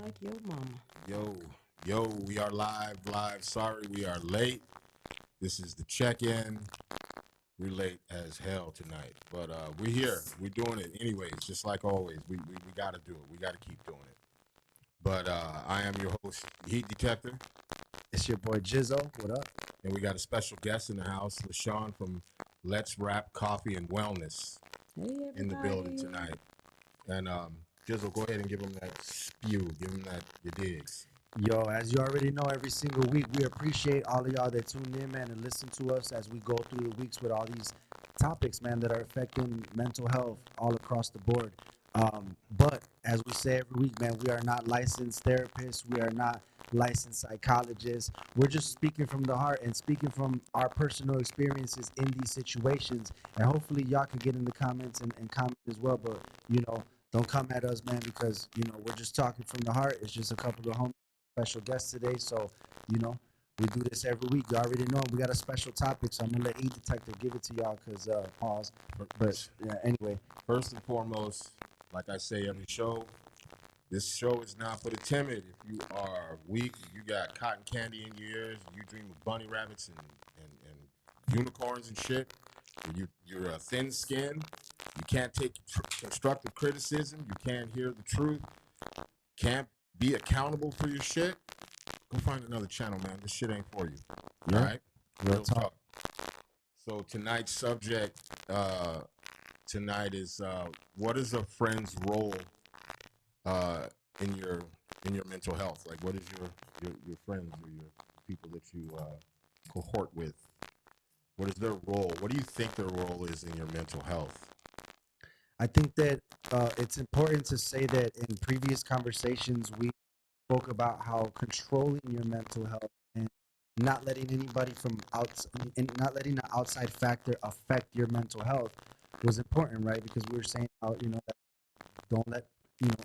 Like your mama. Yo, yo, we are live. Sorry, we are late. This is the check-in. We're late as hell tonight, but we're here. We're doing it anyways, just like always. We got to do it. We got to keep doing it. But I am your host, Heat Detector, It's your boy Jizzo. What up? and we got a special guest in the house, LaShawn from Let's Rap Coffee and Wellness Hey, in the building everybody. tonight. And Jizzle, go ahead and give him that spew. Give him that your digs. Yo, as you already know, every single week we appreciate all of y'all that tune in, man, and listen to us as we go through the weeks with all these topics, man, that are affecting mental health all across the board. But as we say every week, man, we are not licensed therapists. We are not licensed psychologists. We're just speaking from the heart and speaking from our personal experiences in these situations. And hopefully y'all can get in the comments and comment as well. But, don't come at us, man, because, we're just talking from the heart. It's just a couple of homies special guest today. So, you know, we do this every week. You already know we got a special topic, so I'm gonna let E Detector give it to y'all because pause. But yeah, anyway, First and foremost, like I say every show, this show is not for the timid. If you are weak, you got cotton candy in your ears, you dream of bunny rabbits and unicorns and shit, you're a thin skin, you can't take constructive criticism, you can't hear the truth, can't be accountable for your shit, go find another channel, man. This shit ain't for you. yeah, All right? real talk. So tonight's subject tonight is what is a friend's role uh, in your mental health? Like, what is your friends or your people that you cohort with? What is their role? What do you think their role is in your mental health? I think that it's important to say that in previous conversations we spoke about how controlling your mental health and not letting anybody from outside and not letting the outside factor affect your mental health was important, right? Because we were saying how that don't let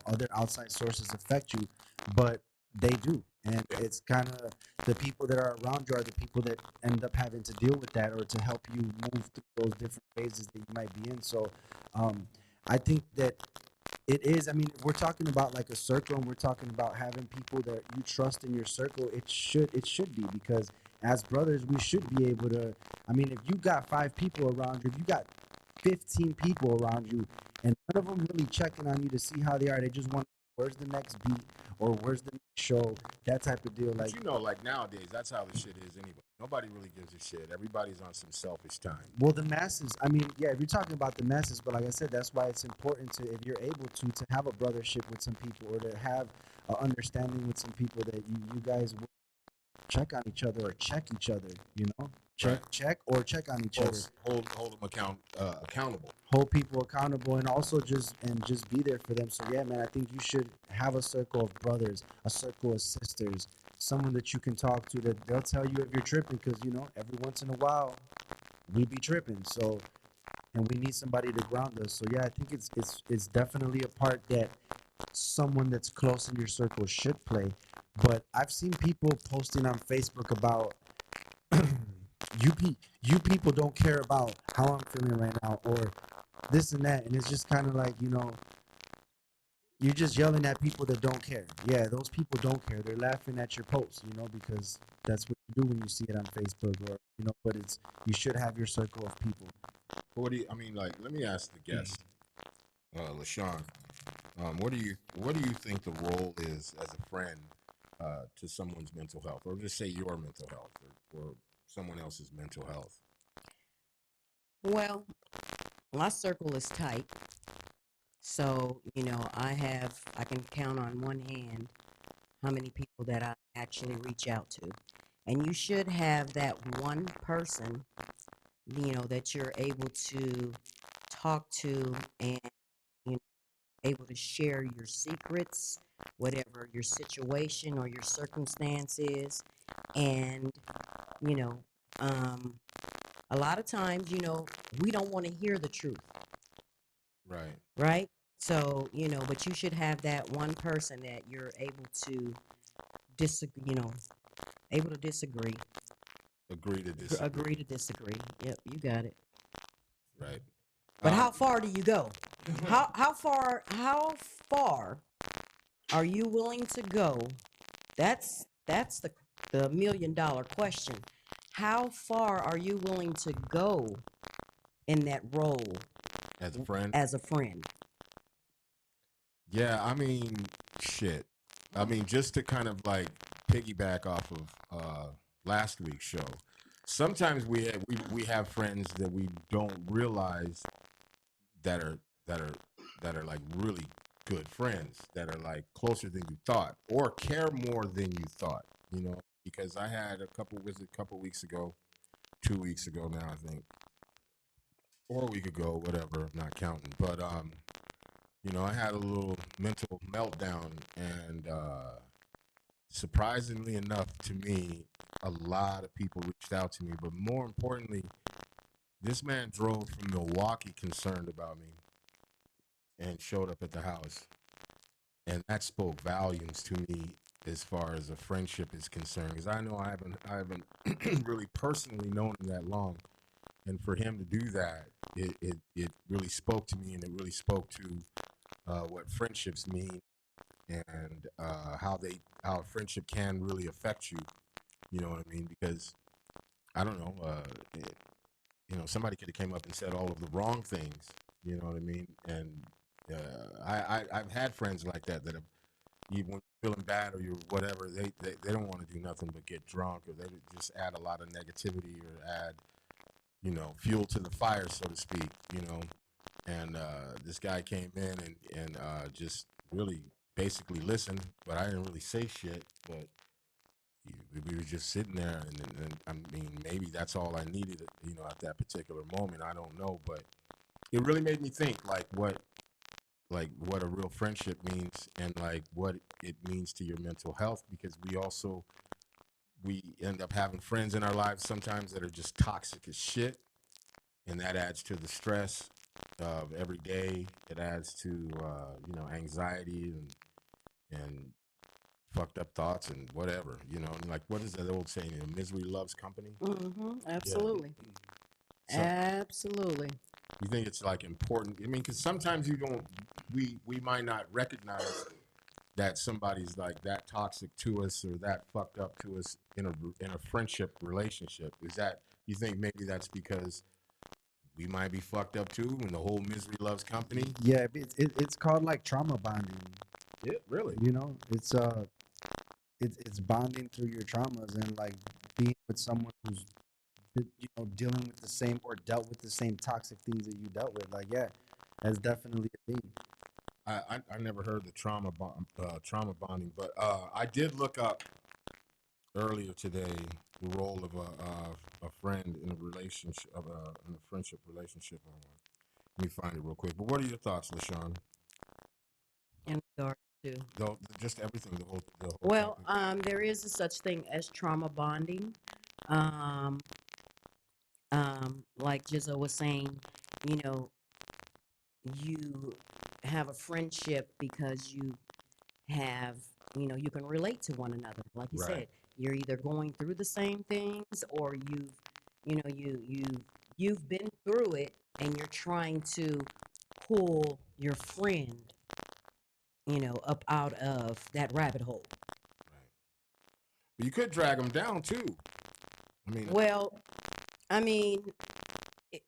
other outside sources affect you, but they do, and it's kind of the people that are around you are the people that end up having to deal with that or to help you move through those different phases that you might be in. So um, I think that it is. I mean, if we're talking about like a circle and we're talking about having people that you trust in your circle, it should be because as brothers we should be able to. I mean, if you got 5 people around you, if you got 15 people around you, and none of them really checking on you to see how they are, they just want where's the next beat or where's the next show, that type of deal. But Like, you know, like nowadays, that's how the shit is anyway. Nobody really gives a shit. Everybody's on some selfish time. well, the masses. I mean, yeah, if you're talking about the masses, but like I said, that's why it's important to, if you're able to have a brothership with some people or to have an understanding with some people that you guys check on each other or check each other, Right. check or check on each other, Hold them accountable. hold people accountable, and also just be there for them. So yeah, man, I think you should have a circle of brothers, a circle of sisters, someone that you can talk to that they'll tell you if you're tripping, because every once in a while we be tripping. So and we need somebody to ground us. So yeah, I think it's definitely a part that someone that's close in your circle should play. But I've seen people posting on Facebook about you people don't care about how I'm feeling right now or this and that, and it's just kind of like you're just yelling at people that don't care. Yeah, those people don't care. They're laughing at your post, because that's what you do when you see it on Facebook or But it's you should have your circle of people. What do you? I mean, like, let me ask the guest, LaShawn. What do you think the role is as a friend to someone's mental health, or just say your mental health, or someone else's mental health? Well, my circle is tight. So, I can count on one hand how many people that I actually reach out to. And you should have that one person, that you're able to talk to and, you know, able to share your secrets, whatever your situation or your circumstance is. And, you know, um, a lot of times, we don't want to hear the truth, Right. right? So, but you should have that one person that you're able to disagree, able to disagree, Agree to disagree. agree to disagree. Yep, you got it. Right. But how far do you go? How far Are you willing to go? That's the $1 million question. How far are you willing to go in that role As a friend, as a friend? yeah, I mean, shit. I mean, just to kind of like piggyback off of last week's show. Sometimes we have friends that we don't realize that are that are that are like really good friends that are like closer than you thought or care more than you thought. You know, because I had a couple weeks ago, 2 weeks ago now, I think, or a week ago, whatever. I'm not counting, but you know, I had a little mental meltdown, and surprisingly enough to me, a lot of people reached out to me. But more importantly, this man drove from Milwaukee concerned about me and showed up at the house. And that spoke volumes to me as far as a friendship is concerned. Because I know I haven't really personally known him that long. And for him to do that, it really spoke to me, and it really spoke to what friendships mean, and how a friendship can really affect you. You know what I mean? Because I don't know, you know, somebody could have came up and said all of the wrong things. You know what I mean? And I've had friends like that that have, even when you're feeling bad or you're whatever, they don't want to do nothing but get drunk, or they just add a lot of negativity, or add, you know, fuel to the fire, so to speak. You know, and this guy came in and just really basically listened, but I didn't really say shit. But we were just sitting there, and I mean, maybe that's all I needed, you know, at that particular moment. I don't know, but it really made me think, like what a real friendship means, and like what it means to your mental health, because we end up having friends in our lives sometimes that are just toxic as shit, and that adds to the stress of every day. It adds to you know, anxiety and fucked up thoughts and whatever. You know, and like, what is that old saying? You know, misery loves company. Yeah. Absolutely. So Absolutely. you think it's like important? I mean, because sometimes you don't. We might not recognize that somebody's like that toxic to us or that fucked up to us in a friendship relationship. Is that, you think maybe that's because we might be fucked up too, and the whole misery loves company? Yeah, it's called like trauma bonding. Yeah, really. You know, it's bonding through your traumas and like being with someone who's you know, dealing with the same or dealt with the same toxic things that you dealt with. Like, yeah, that's definitely a thing. I never heard the trauma bonding, but I did look up earlier today the role of a friend in a relationship, in a friendship relationship. Hold on. Let me find it real quick. But what are your thoughts, LaShawn? In regard to, Just everything, the whole well, topic. there is a such thing as trauma bonding. Um, like Jizzo was saying, you know, you have a friendship because you have, you know, you can relate to one another. Like you Right. said, you're either going through the same things, or you know, you've been through it, and you're trying to pull your friend, you know, up out of that rabbit hole. Right. But you could drag them down too. I mean, Well, I mean, it,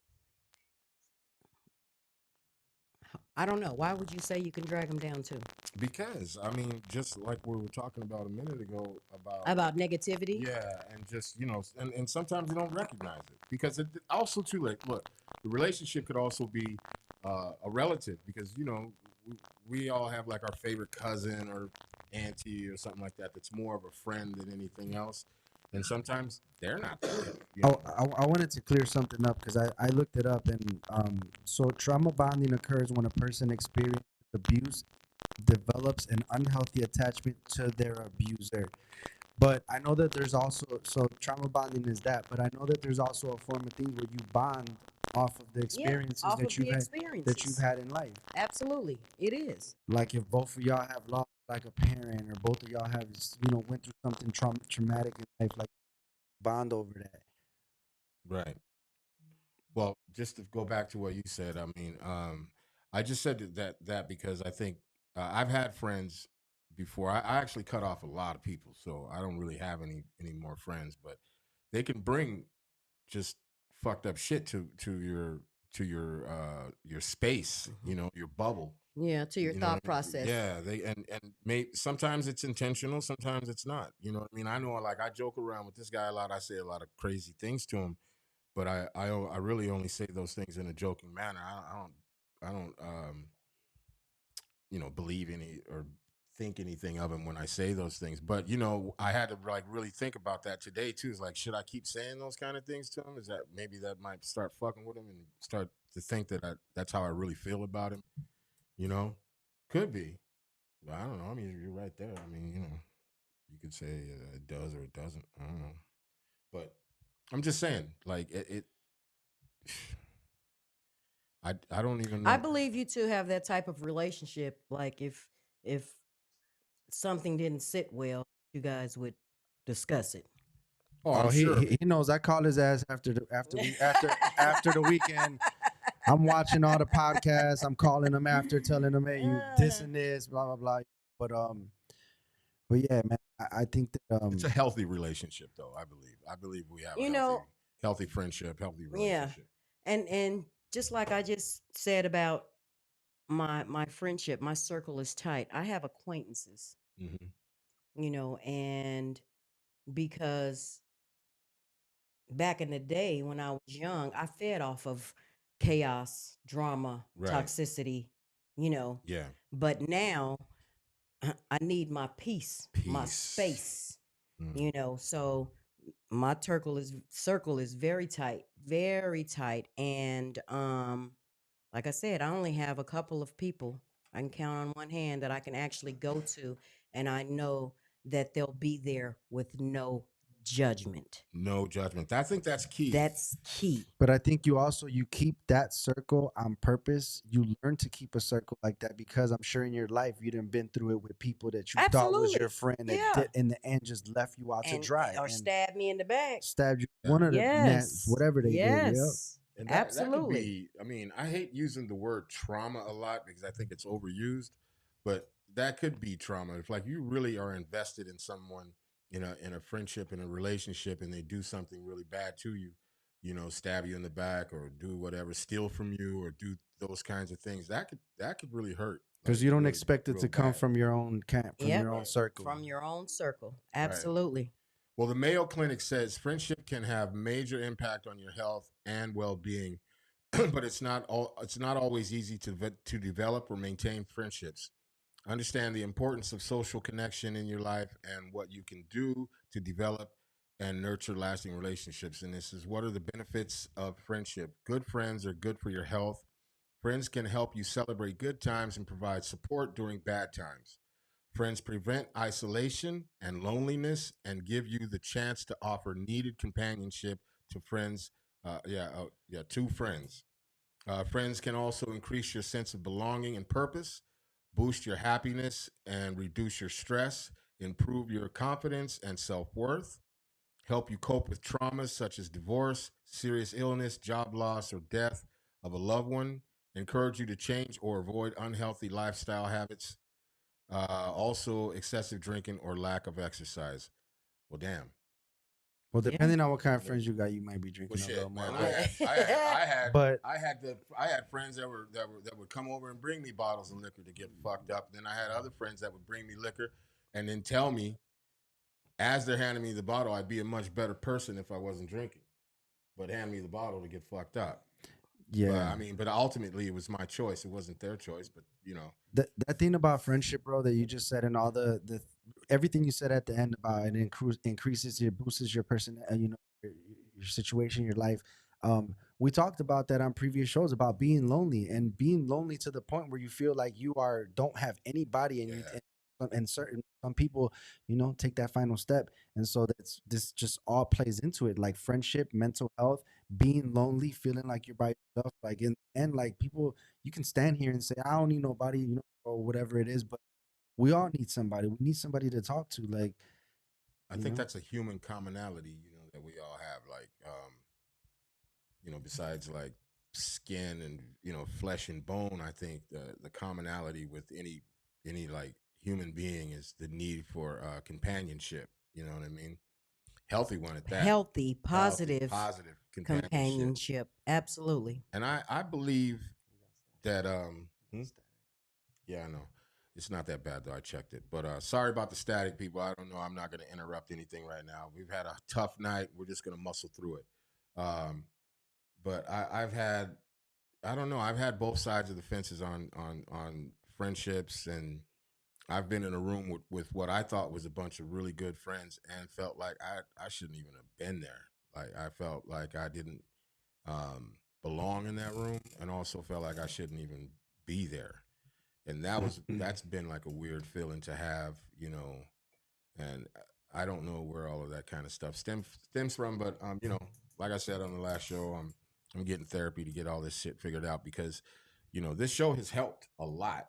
I don't know. Why would you say you can drag them down too? because I mean, just like we were talking about a minute ago about, About negativity? yeah, and just, you know, and sometimes you don't recognize it, because it also too, like, look, the relationship could also be a relative, because, you know, we all have like our favorite cousin or auntie or something like that that's more of a friend than anything else, and sometimes they're not that, you Oh, know. I wanted to clear something up because I looked it up and so trauma bonding occurs when a person experiences abuse, develops an unhealthy attachment to their abuser. But I know that there's also, so trauma bonding is that, but I know that there's also a form of thing where you bond off of the Yeah, experiences off of the that you've experiences. had in life. Absolutely, it is. Like if both of y'all have lost like a parent, or both of y'all have, you know, went through something traumatic in life, like bond over that. Right. Well, just to go back to what you said, I mean, I just said that because I think I've had friends before. I actually cut off a lot of people, so I don't really have any more friends. But they can bring just fucked up shit to your space, Mhm. your bubble. Yeah, to your You know what thought I mean? process. Yeah, they and may sometimes it's intentional, sometimes it's not. You know what I mean? I know, like, I joke around with this guy a lot. I say a lot of crazy things to him, but I really only say those things in a joking manner. I don't believe any or think anything of him when I say those things. But I had to like really think about that today too. It's like, should I keep saying those kind of things to him? Is that maybe that might start fucking with him and start to think that that's how I really feel about him? You know, could be, but I don't know. I mean, you're right there. I mean, you could say it does or it doesn't. I don't know, but I'm just saying, like it I don't even I know. believe you two have that type of relationship. Like if something didn't sit well, you guys would discuss it. Oh, Oh, I'm he sure. he knows. I call his ass after the weekend. I'm watching all the podcasts. I'm calling him after, telling him, "Hey, you Uh, dissing this, blah blah blah." But yeah, man, I think that It's a healthy relationship, though. I believe we have a you healthy, know, healthy friendship, healthy yeah. relationship. And just like I just said about my friendship, my circle is tight. I have acquaintances, Hmm. and because back in the day when I was young, I fed off of chaos, drama, Right. toxicity, you know. Yeah. But now I need my peace, my Peace. space, Mm. So my circle is very tight, and like I said, I only have a couple of people I can count on one hand that I can actually go to, and I know that they'll be there with no judgment. No judgment. I think that's key. That's key. But I think you keep that circle on purpose. You learn to keep a circle like that because I'm sure in your life you done been through it with people that you thought was your Absolutely. friend that Yeah. did in the end just left you out to And dry or and stab me in the back. stabbed you. Yeah. One of the Yes. whatever they did. Yep. Yes. And that could Absolutely. be. I mean, I hate using the word trauma a lot because I think it's overused, but that could be trauma. If like you really are invested in someone in a friendship, in a relationship, and they do something really bad to you, stab you in the back or do whatever, steal from you or do those kinds of things, that could really hurt, Because like you don't really expect it real to come bad. from your own camp, from Yep. your own Right. circle. From your own circle. Right. Absolutely. Well, the Mayo Clinic says friendship can have major impact on your health and well-being, but it's not always easy to develop or maintain friendships. Understand the importance of social connection in your life and what you can do to develop and nurture lasting relationships. And this is, what are the benefits of friendship? Good friends are good for your health. Friends can help you celebrate good times and provide support during bad times. Friends prevent isolation and loneliness and give you the chance to offer needed companionship to friends. To friends. Friends can also increase your sense of belonging and purpose, boost your happiness and reduce your stress, improve your confidence and self worth, help you cope with traumas such as divorce, serious illness, job loss, or death of a loved one, encourage you to change or avoid unhealthy lifestyle habits, also excessive drinking or lack of exercise. Well, damn. Well, Yeah. depending on what kind of Yeah. friends you got, you might be Well, drinking a little shit, more. man. But but I had friends that would come over and bring me bottles of liquor to get fucked up. Then I had other friends that would bring me liquor and then tell me, as they're handing me the bottle, I'd be a much better person if I wasn't drinking. But hand me the bottle to get fucked up. But yeah, I mean, but ultimately it was my choice. It wasn't their choice. But that thing about friendship, bro, that you just said, and all the everything you said at the end about it increases your boosts your person, your situation, your life. We talked about that on previous shows about being lonely to the point where you feel like you are don't have anybody, and yeah, and some people, take that final step, and so this just all plays into it, like friendship, mental health, being lonely, feeling like you're by yourself, like in and like people, you can stand here and say, I don't need nobody, or whatever it is, but we all need somebody. We need somebody to talk to, like, I you think know. that's a human commonality, that we all have. Like, besides like skin and flesh and bone, I think the commonality with any like human being is the need for companionship. You know what I mean? Healthy one at that. Healthy, Healthy, positive positive companionship. companionship. Absolutely. And I believe that yeah, I know. It's not that bad though. I checked it. But sorry about the static, people. I don't know. I'm not going to interrupt anything right now. We've had a tough night. We're just going to muscle through it. But I've had, I don't know. I've had both sides of the fences on friendships, and I've been in a room with what I thought was a bunch of really good friends, and felt like I shouldn't even have been there. Like I felt like I didn't belong in that room, and also felt like I shouldn't even be there. And that's been like a weird feeling to have, and I don't know where all of that kind of stuff stems from, but like I said on the last show, I'm getting therapy to get all this shit figured out, because this show has helped a lot.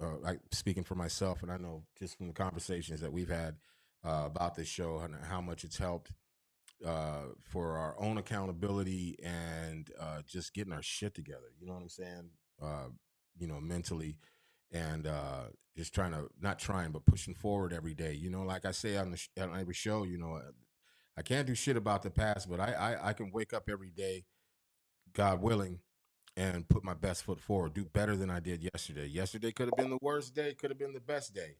I speaking for myself, and I know just from the conversations that we've had about this show and how much it's helped for our own accountability, and just getting our shit together. You know what I'm saying? Mentally, and just not trying, but pushing forward every day. Like I say on every show, I can't do shit about the past, but I can wake up every day, God willing, and put my best foot forward, do better than I did yesterday. Yesterday could have been the worst day, could have been the best day.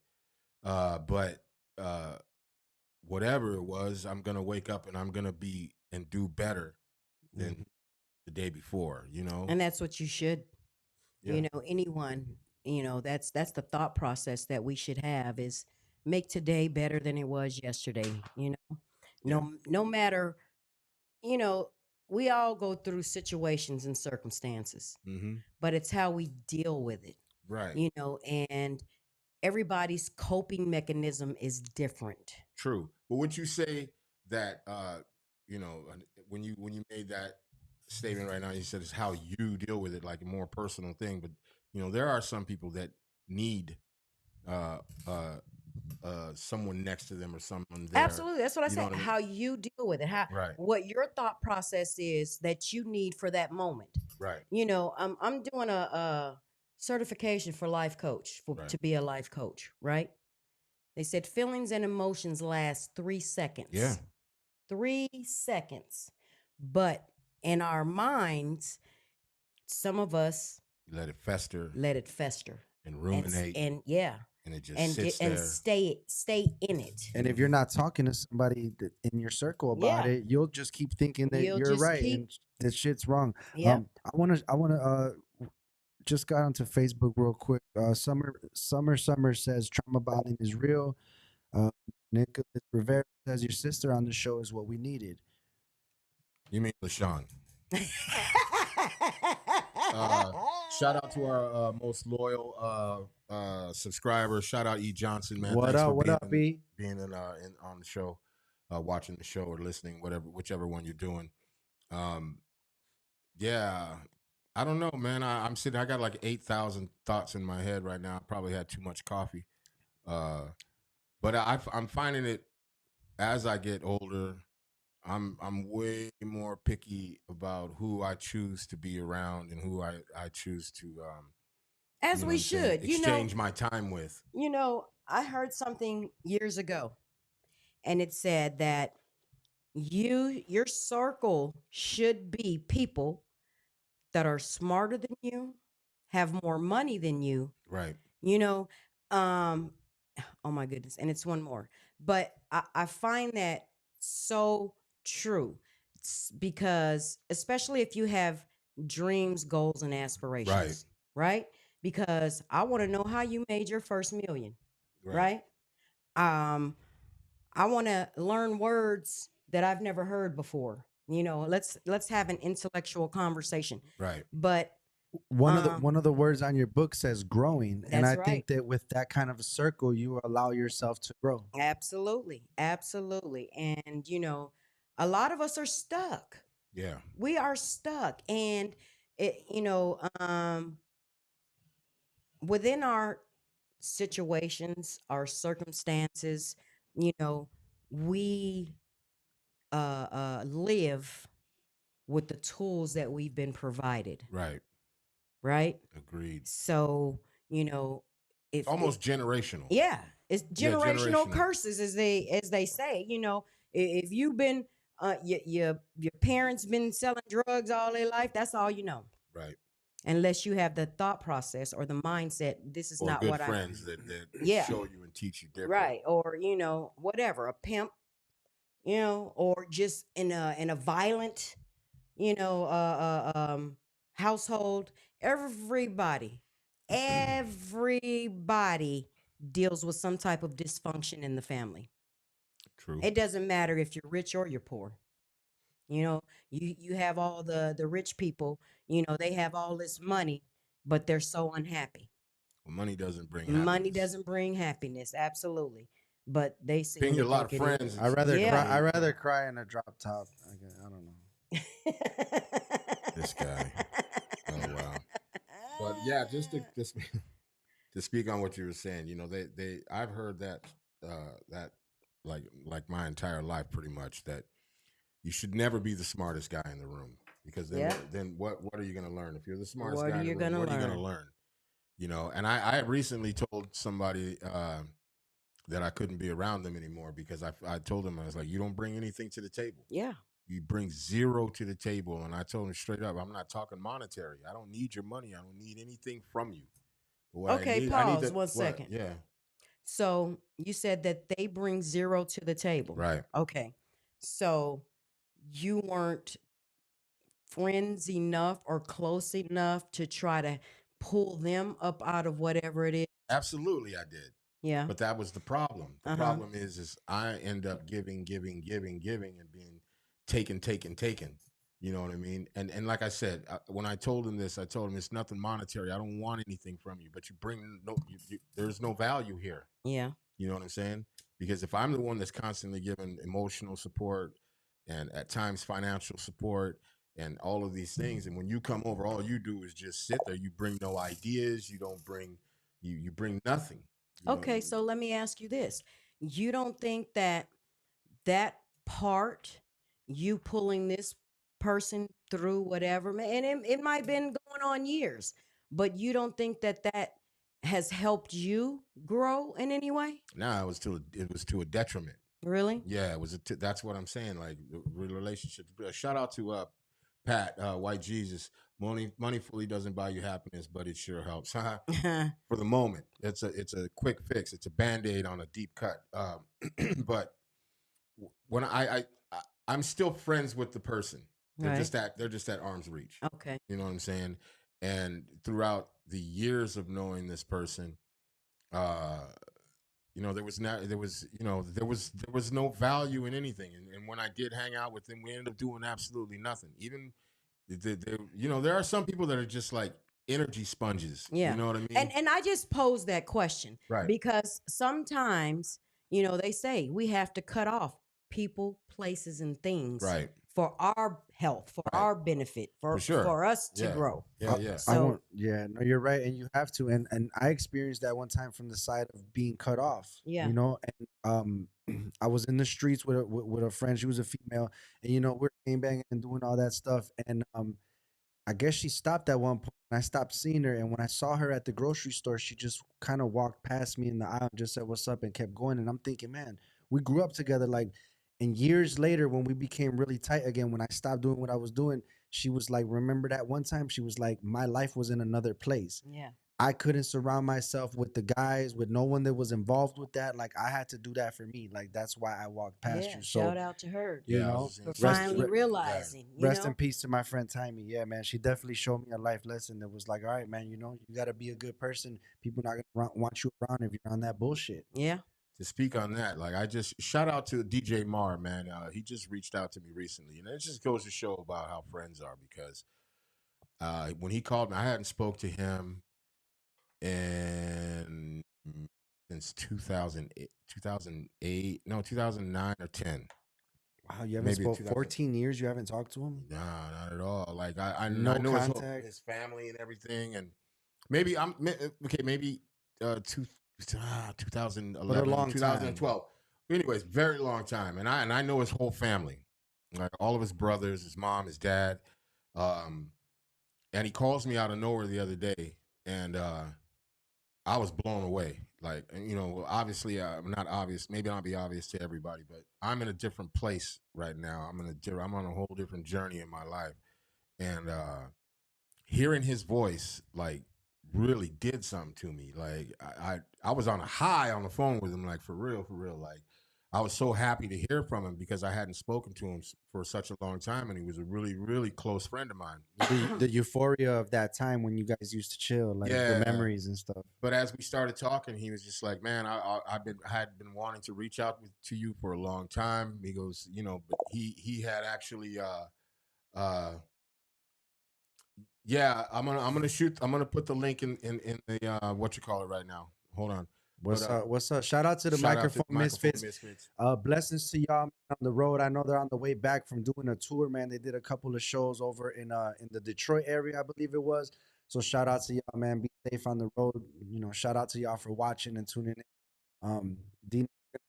But whatever it was, I'm going to wake up and I'm going to be and do better than the day before, And that's what you should. Yeah. Anyone, that's the thought process that we should have, is make today better than it was yesterday. No matter, you know, we all go through situations and circumstances, Mm-hmm. but it's how we deal with it. Right. And everybody's coping mechanism is different. True. But would you say that when you made that statement right now, you said it's how you deal with it, like a more personal thing. But there are some people that need uh uh someone next to them or someone there. Absolutely. That's what I You know said. what I mean? How you deal with it. How Right. what your thought process is that you need for that moment. Right. I'm doing a certification for life coach Right. to be a life coach, right? They said feelings and emotions last 3 seconds. Yeah. 3 seconds. But in our minds, some of us Let it fester let it fester and and ruminate, and yeah, and it just and sits and there. stay in it. And if you're not talking to somebody in your circle about Yeah. it, you'll just keep thinking that You'll you're just right keep and this shit's wrong. yeah. I wanna just got onto Facebook real quick. Summer says trauma bonding is real. Uh, Nicholas Rivera says your sister on the show is what we needed. You mean LaShawn? Shout out to our most loyal subscriber. Shout out E Johnson, man. What Thanks up? for What up, B? being in on the show, watching the show or listening, whichever one you're doing. Yeah, I don't know, man. I'm sitting. I got like 8,000 thoughts in my head right now. I probably had too much coffee, but I'm finding it as I get older. I'm way more picky about who I choose to be around and who I choose to As you know we what I'm saying, should. exchange my time with. I heard something years ago, and it said that your circle should be people that are smarter than you, have more money than you, Right. you know. Um, oh my goodness, and it's one more. But I find that so true. Because especially if you have dreams, goals, and aspirations, right? Because I want to know how you made your first million, right? Um, I want to learn words that I've never heard before. Let's have an intellectual conversation. Right. But One of the words on your book says growing, and I That's think right. that with that kind of a circle, you allow yourself to grow. Absolutely, absolutely. And a lot of us are stuck. Yeah. We are stuck, and within our situations, our circumstances, we live with the tools that we've been provided, Right. right? Agreed. So, you know, if Almost generational. yeah, it's Yeah, generational generational. curses, as they say. If you've been your parents been selling drugs all their life, that's all you know. Right. Unless you have the thought process or the mindset, this is Or not good what I. friends that Yeah, show you and teach you different. right. Or whatever, a pimp, or just in a violent, you know, household. Everybody deals with some type of dysfunction in the family. True. It doesn't matter if you're rich or you're poor. You have all the rich people. They have all this money, but they're so unhappy. Well, money doesn't bring Money happiness. doesn't bring happiness, absolutely. But they seem Being to a lot think of it friends. is. I rather Yeah. cry. I rather cry in a drop top. I don't know. This guy. Oh wow. But yeah, just to speak on what you were saying, I've heard that like my entire life pretty much, that you should never be the smartest guy in the room, because then Yeah. what are you going to learn? If you're the smartest What guy are in the you room, gonna what are you going to learn? learn? And I recently told somebody that I couldn't be around them anymore, because I told them, I was like, you don't bring anything to the table. Yeah. You bring zero to the table. And I told him straight up, I'm not talking monetary. I don't need your money. I don't need anything from you. But what Okay, I need pause that. one What? second. Yeah. So you said that they bring zero to the table. Right. Okay. So you weren't friends enough or close enough to try to pull them up out of whatever it is. Absolutely, I did. Yeah. But that was the problem. The Uh-huh. problem is I end up giving, and being taken. You know what I mean? And like I said, when I told him this, I told him it's nothing monetary. I don't want anything from you, but you bring there's no value here. Yeah. You know what I'm saying? Because if I'm the one that's constantly giving emotional support and at times financial support and all of these things, and when you come over, all you do is just sit there. You bring no ideas. You don't bring you bring nothing. Okay, so let me ask you this. You don't think that part, you pulling this person through whatever, and it might have been going on years, but you don't think that has helped you grow in any way? Nah, it was to a detriment. Really? Yeah, it was. That's what I'm saying. Like relationships. Shout out to Pat White Jesus. Money fully doesn't buy you happiness, but it sure helps. For the moment, it's a quick fix. It's a band-aid on a deep cut. But when I'm still friends with the person. They're Right. they're just at arm's reach. Okay. You know what I'm saying? And throughout the years of knowing this person, there was no value in anything. And when I did hang out with them, we ended up doing absolutely nothing. Even there are some people that are just like energy sponges. Yeah. You know what I mean? And I just posed that question Right. because sometimes, they say we have to cut off people, places, and things Right. for our health, for Right. our benefit, For sure. for us to Yeah. grow. Yeah, yeah. I So- won't. Yeah, no, you're right, and you have to. And I experienced that one time from the side of being cut off. Yeah. And I was in the streets with a friend. She was a female, and we're game banging and doing all that stuff. And I guess she stopped at one point, and I stopped seeing her. And when I saw her at the grocery store, she just kind of walked past me in the aisle and just said, "What's up?" and kept going. And I'm thinking, man, we grew up together, like. And years later, when we became really tight again, when I stopped doing what I was doing, she was like, remember that one time? She was like, my life was in another place. Yeah. I couldn't surround myself with the guys, with no one that was involved with that. Like, I had to do that for me. Like, that's why I walked past Yeah. you. So, Shout out to her you Yeah, I know, was for just gonna say, finally realizing. rest in peace to my friend Timey. Yeah, man, she definitely showed me a life lesson that was like, all right, man, you got to be a good person. People not going to want you around if you're on that bullshit. Yeah. To speak on that, like I just shout out to DJ Mar, man. He just reached out to me recently, and it just goes to show about how friends are. Because when he called me, I hadn't spoke to him since 2009 or 10. Wow, you haven't Maybe spoke 2000. 14 years. You haven't talked to him. Nah, not at all. Like I No know contact? his family and everything, and maybe I'm okay. Maybe 2011, long 2012. Anyways, very long time, and I know his whole family, like all of his brothers, his mom, his dad, and he calls me out of nowhere the other day, and I was blown away. Like, and, you know, obviously, not obvious. Maybe not be obvious to everybody, but I'm in a different place right now. I'm on a whole different journey in my life, and hearing his voice like really did something to me. Like I was on a high on the phone with him, like for real. Like I was so happy to hear from him because I hadn't spoken to him for such a long time, and he was a really close friend of mine. The euphoria of that time when you guys used to chill, like the Yeah. memories and stuff. But as we started talking, he was just like, "Man, I had been wanting to reach out to you for a long time." He goes, you know, but he had actually uh yeah, I'm gonna put the link in the what you call it right now. Hold on. What's But up? What's up? Shout out to the shout out to microphone misfits. Misfits. Blessings to y'all, man, on the road. I know they're on the way back from doing a tour, man. They did a couple of shows over in the Detroit area, I believe it was. So shout out to y'all, man. Be safe on the road. You know, shout out to y'all for watching and tuning in. Dean,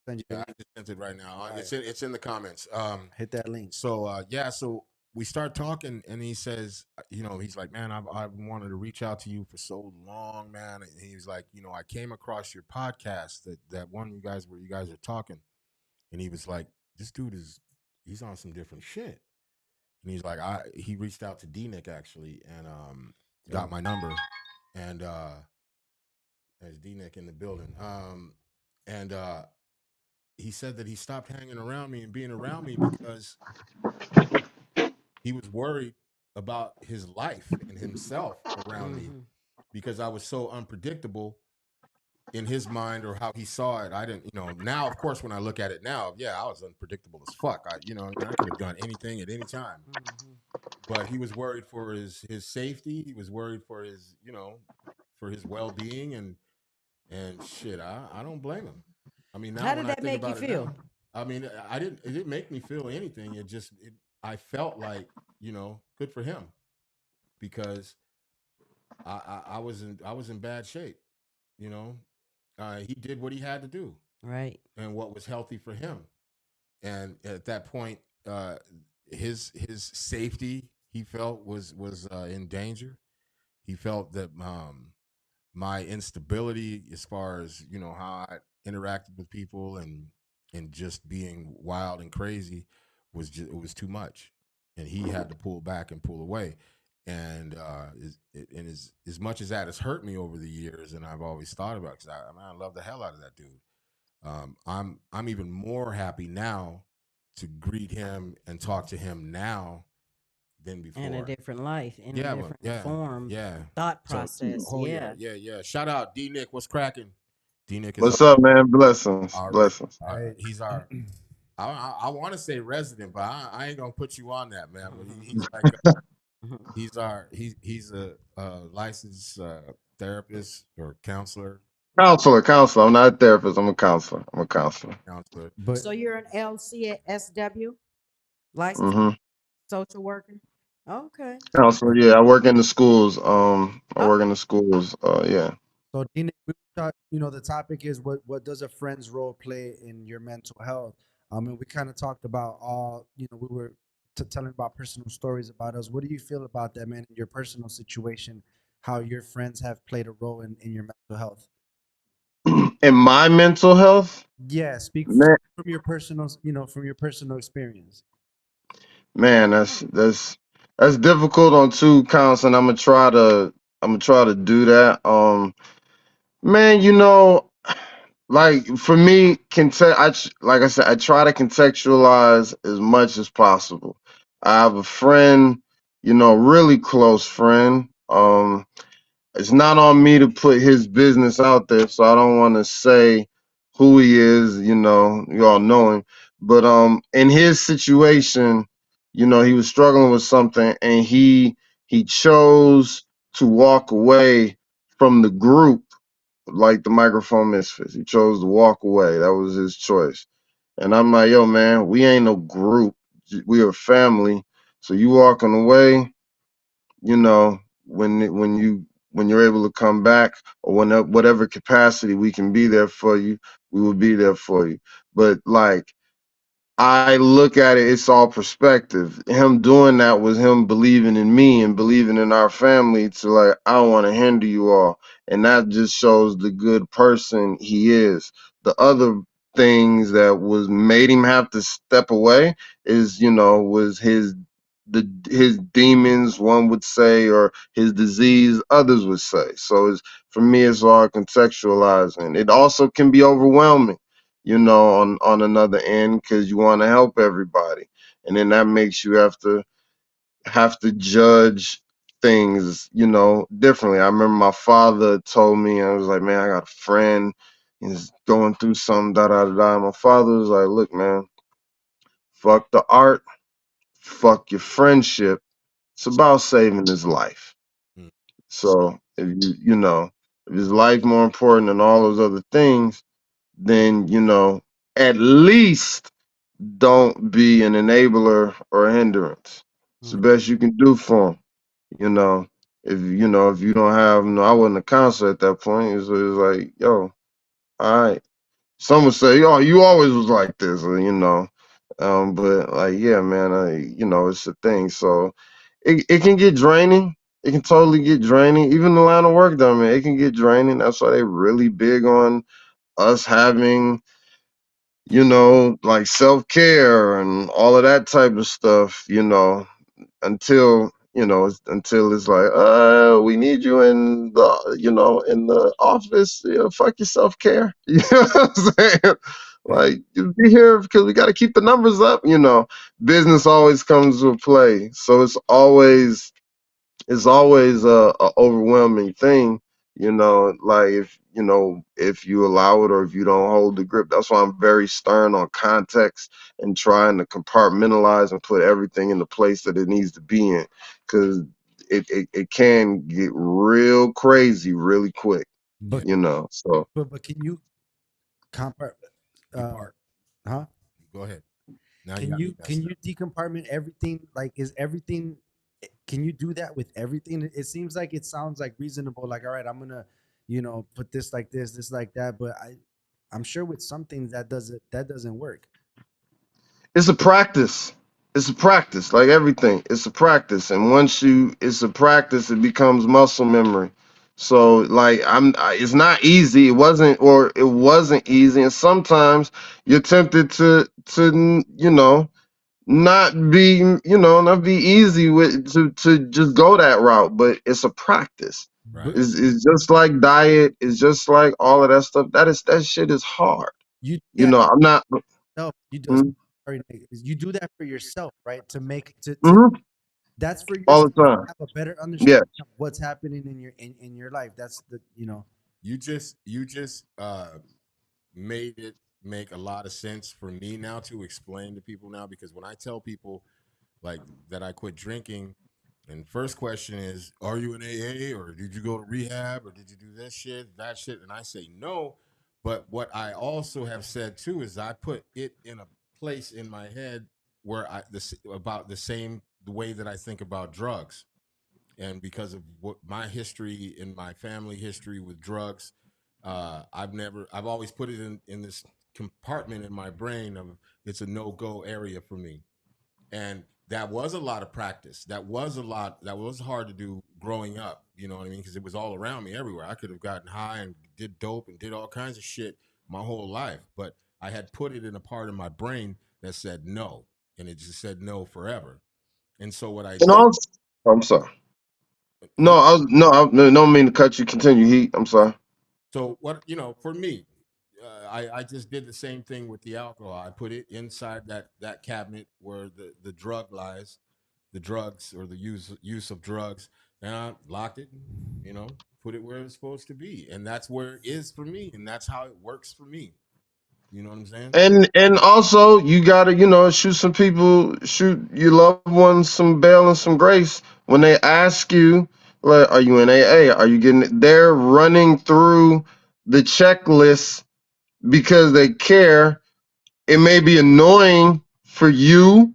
send you the Yeah, I link. just sent it right now. All It's in the comments. Hit that link. So yeah, so we start talking, and he says, you know, he's like, "Man, I've wanted to reach out to you for so long, man." And he's like, "You know, I came across your podcast, that one you guys where you guys are talking," and he was like, "This dude he's on some different shit." And he's like, he reached out to D-Nick actually, and got my number, and there's D-Nick in the building, and he said that he stopped hanging around me and being around me because he was worried about his life and himself around me because I was so unpredictable in his mind or how he saw it. I didn't, you know, now, of course, when I look at it now, yeah, I was unpredictable as fuck. You know, I could have done anything at any time. But he was worried for his safety. He was worried for his, you know, for his well-being and shit. I don't blame him. I mean, now How when did I that think make you about it feel? now, I mean, it didn't make me feel anything. I felt like, you know, good for him because I was in bad shape. You know, he did what he had to do Right. and what was healthy for him. And at that point, his safety he felt was in danger. He felt that my instability as far as you know how I interacted with people and just being wild and crazy it was too much, and he had to pull back and pull away. And as much as that has hurt me over the years, and I've always thought about because I love the hell out of that dude. I'm even more happy now to greet him and talk to him now than before. In a different life, in Yeah, a well, different form, yeah. thought So, process. oh Yeah. yeah. Shout out D Nick. What's cracking? D Nick is What's up, man? Blessings, our, blessings. Hey. he's our. I want to say resident, but I ain't gonna put you on that, man. But he's like he's a licensed therapist or counselor. Counselor. I'm not a therapist. I'm a counselor. Counselor. But So you're an LCSW licensed hmm social worker. Okay. Counselor. Yeah, I work in the schools. I Oh, work in the schools. Yeah. so Dina, you know, the topic is what does a friend's role play in your mental health? I mean, we kind of talked about all, you know, we were telling about personal stories about us. What do you feel about that, man, in your personal situation, how your friends have played a role in your mental health? In my mental health, Yeah, speak man, from your personal, you know, from your personal experience. man, that's difficult on two counts, and I'm gonna try to do that. Man, you know, like for me, like I said, I try to contextualize as much as possible. I have a friend, you know, really close friend. It's not on me to put his business out there, so I don't want to say who he is. You know, you all know him, but in his situation, you know, he was struggling with something, and he chose to walk away from the group like the microphone misfits. He chose to walk away. That was his choice. And I'm like, yo, man, we ain't no group. We are family. So you walking away, you know, when you're able to come back or whatever capacity we can be there for you, we will be there for you. But like I look at it, it's all perspective. Him doing that was him believing in me and believing in our family to like, I don't want to hinder you all. And that just shows the good person he is. The other things that was made him have to step away is, was his demons, one would say, or his disease, others would say. So it's for me, it's all contextualizing. It also can be overwhelming, on another end, because you want to help everybody, and then that makes you have to judge things, differently. I remember my father told me, I was like, man, I got a friend, he's going through something, da da da da. My father was like, look, man, fuck the art, fuck your friendship. It's about saving his life. Mm. So if if his life more important than all those other things, then at least don't be an enabler or a hindrance. It's the Mm. best you can do for him. You know, if you don't have no, I wasn't a counselor at that point. It was like, yo, all right. Some would say, oh, you always was like this, but like, yeah, man, it's a thing. So it can get draining. It can totally get draining. Even the line of work that I'm in, it can get draining. That's why they really big on us having, like self-care and all of that type of stuff, until it's like, we need you in the office. Fuck your self-care. You know what I'm saying? Like, you be here because we got to keep the numbers up. Business always comes to play, so it's always a overwhelming thing, like if you allow it or if you don't hold the grip. That's why I'm very stern on context and trying to compartmentalize and put everything in the place that it needs to be in, because it can get real crazy really quick, Yeah. so but can you compart Depart. huh? Go ahead. Now you Can got me you messed up. decompartment everything? Like, is everything? Can you do that with everything? It seems like it sounds like reasonable. Like, all right, I'm gonna, put this like this like that. But I'm sure with some things that doesn't work. it's a practice. It's a practice, like everything. It's a practice, and once it's a practice, it becomes muscle memory. So, like, it's not easy. It wasn't easy, and sometimes you're tempted to not be easy with to just go that route. But it's a practice. Right. But It's just like diet. It's just like all of that stuff. That shit is hard. you do that I'm not. yourself. You do. Mm-hmm, Sorry, Nate, you do that for yourself, right? To make to mm-hmm, that's for all yourself the to time. have a better Yeah. understanding of what's happening in your life. That's the. You just made it make a lot of sense for me now to explain to people now, because when I tell people like that I quit drinking, and first question is, are you in AA or did you go to rehab or did you do this shit, that shit? And I say no. But what I also have said too is I put it in a place in my head where about the way that I think about drugs. And because of what my history and my family history with drugs, I've always put it in this compartment in my brain of it's a no-go area for me. And that was a lot of practice. That was hard to do growing up, you know what I mean? Because it was all around me everywhere. I could have gotten high and did dope and did all kinds of shit my whole life, but I had put it in a part of my brain that said no, and it just said no forever. And so what I And did, also, I'm sorry. No, no, I don't mean to cut you. Continue, Heat. I'm sorry. so what, for me, I just did the same thing with the alcohol. I put it inside that cabinet where the drug lies, the drugs or the use of drugs, and I locked it. Put it where it's supposed to be, and that's where it is for me, and that's how it works for me. You know what I'm saying? And also, you gotta, shoot your loved ones some bail and some grace when they ask you, like, are you in AA? Are you getting it? They're running through the checklist because they care. It may be annoying for you,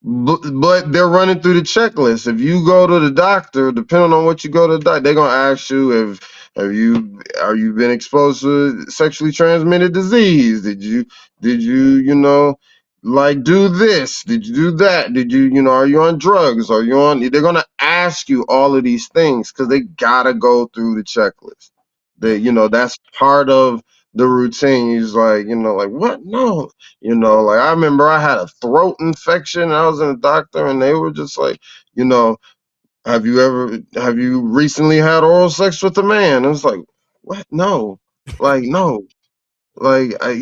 but they're running through the checklist. If you go to the doctor, depending on what you go to the doctor, they're gonna ask you if are you been exposed to sexually transmitted disease? Did you like, do this, did you do that, did you are you on drugs, are you on, they're gonna ask you all of these things because they gotta go through the checklist. Yeah. That's part of the routine. He's like, like, what? No. Like, I remember I had a throat infection and I was in a doctor and they were just like, you know have you recently had oral sex with a man? I was like, what? No. Like, no. Like, like,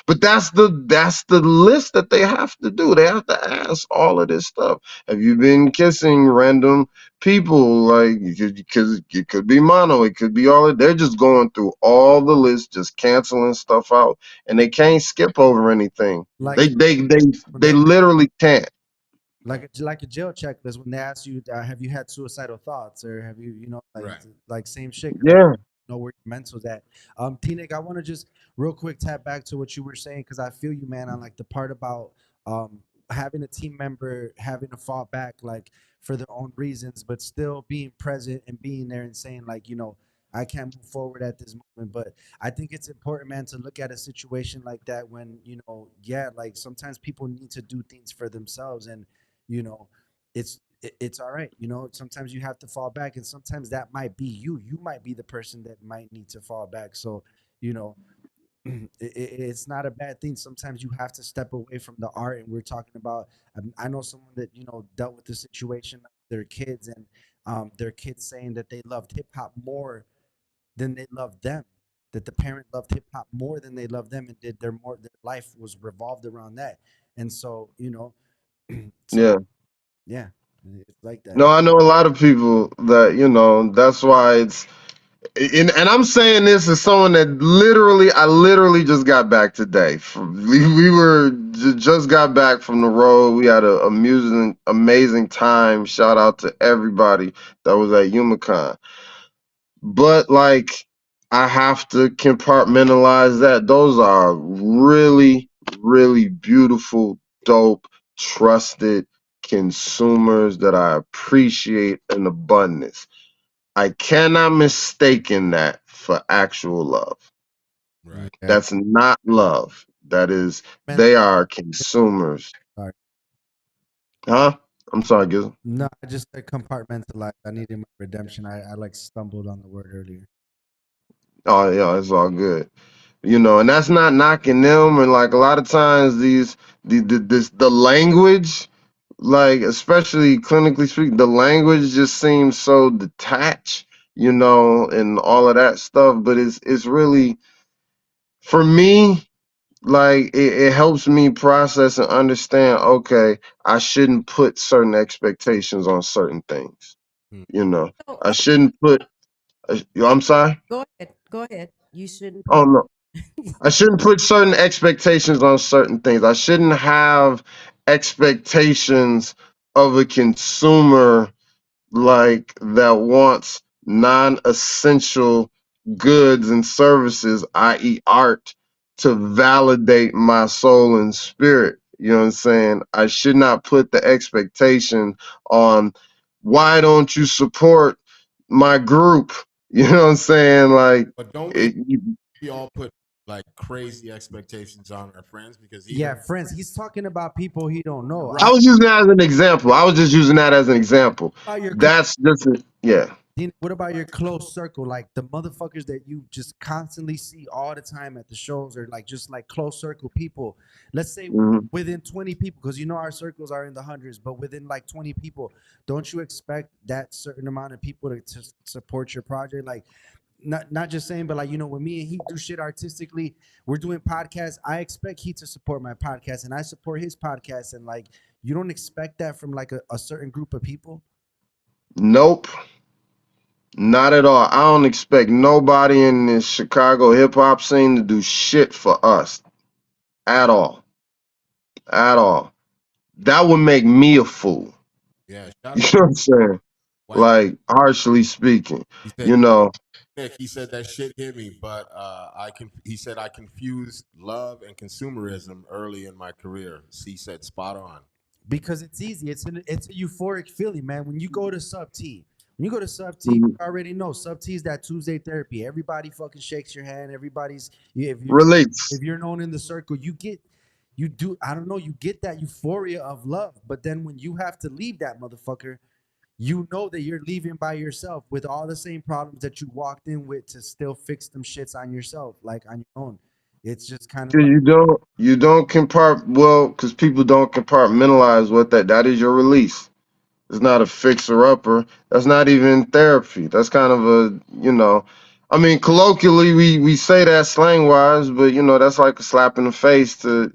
but that's the list that they have to do. They have to ask all of this stuff. Have you been kissing random people? Like, because it could be mono, it could be all of, they're just going through all the lists, just canceling stuff out, and they can't skip over anything. Like They when literally can't. like a jail checklist when they ask you, have you had suicidal thoughts, or have you, Right. like same shit. 'Cause they Yeah. know where your mental's at. T-Nick, I want to just real quick tap back to what you were saying because I feel you, man, on like the part about having a team member having to fall back like for their own reasons, but still being present and being there and saying like, I can't move forward at this moment. But I think it's important, man, to look at a situation like that when, yeah, like sometimes people need to do things for themselves, and you know, it's all right. Sometimes you have to fall back, and sometimes that might be you. You might be the person that might need to fall back. So, you know, it's not a bad thing. Sometimes you have to step away from the art. And we're talking about, I know someone that, dealt with the situation of their kids, and their kids saying that they loved hip hop more than they loved them. That the parent loved hip hop more than they loved them, and did their life was revolved around that. And so, so Yeah. yeah, it's like that. No, I know a lot of people that, that's why and I'm saying this as someone that I literally just got back today. We were just got back from the road. We had a amusing, amazing time. Shout out to everybody that was at Humicon. But like, I have to compartmentalize that. Those are really, really beautiful, dope, trusted consumers that I appreciate in abundance. I cannot mistaken that for actual love. Right. Yeah, That's not love. That is, man. they are consumers. Sorry. Huh? I'm sorry, Gizzle. No, I just said compartmentalize. I needed my redemption. I like stumbled on the word earlier. Oh yeah, it's all good. And that's not knocking them. And like a lot of times, the language, like especially clinically speaking, the language just seems so detached, and all of that stuff. But it's really, for me, like it helps me process and understand. Okay, I shouldn't put certain expectations on certain things. Hmm. So, I shouldn't put. I'm sorry. go ahead. Go ahead. You shouldn't Oh put. no. I shouldn't put certain expectations on certain things. I shouldn't have expectations of a consumer like that wants non-essential goods and services, i.e. art, to validate my soul and spirit. You know what I'm saying? I should not put the expectation on, why don't you support my group? You know what I'm saying? Like, But don't it, we all put like crazy expectations on our friends because Yeah, even friends. He's talking about people he don't know. right. I was using that as an example. I was just using that as an example. About your That's just yeah. What about your close circle, like the motherfuckers that you just constantly see all the time at the shows, or like just like close circle people? Let's say Mhm. within 20 people, because our circles are in the hundreds, but within like 20 people, don't you expect that certain amount of people to support your project? Like, not just saying, but like, when me and he do shit artistically, we're doing podcasts. I expect he to support my podcast, and I support his podcast, and like, you don't expect that from like a certain group of people. Nope, not at all. I don't expect nobody in this Chicago hip hop scene to do shit for us at all. At all. That would make me a fool. Yeah, You shout know out what I'm saying? White. Like, harshly speaking. He said You know, Nick, he said that shit hit me, but he said I confused love and consumerism early in my career. He said spot on. Because it's easy. It's a euphoric feeling, man. When you go to Sub T, When you go to Sub T, you already know Sub T is that Tuesday therapy. Everybody fucking shakes your hand. Everybody's Release. if you're known in the circle, you do I don't know, you get that euphoria of love. But then when you have to leave that motherfucker, you know that you're leaving by yourself with all the same problems that you walked in with to still fix them shits on yourself, like on your own. It's just kind of Cause like you don't because people don't compartmentalize what that is your release. It's not a fixer upper. That's not even therapy. That's kind of a, I mean, colloquially we say that slang wise, but that's like a slap in the face to,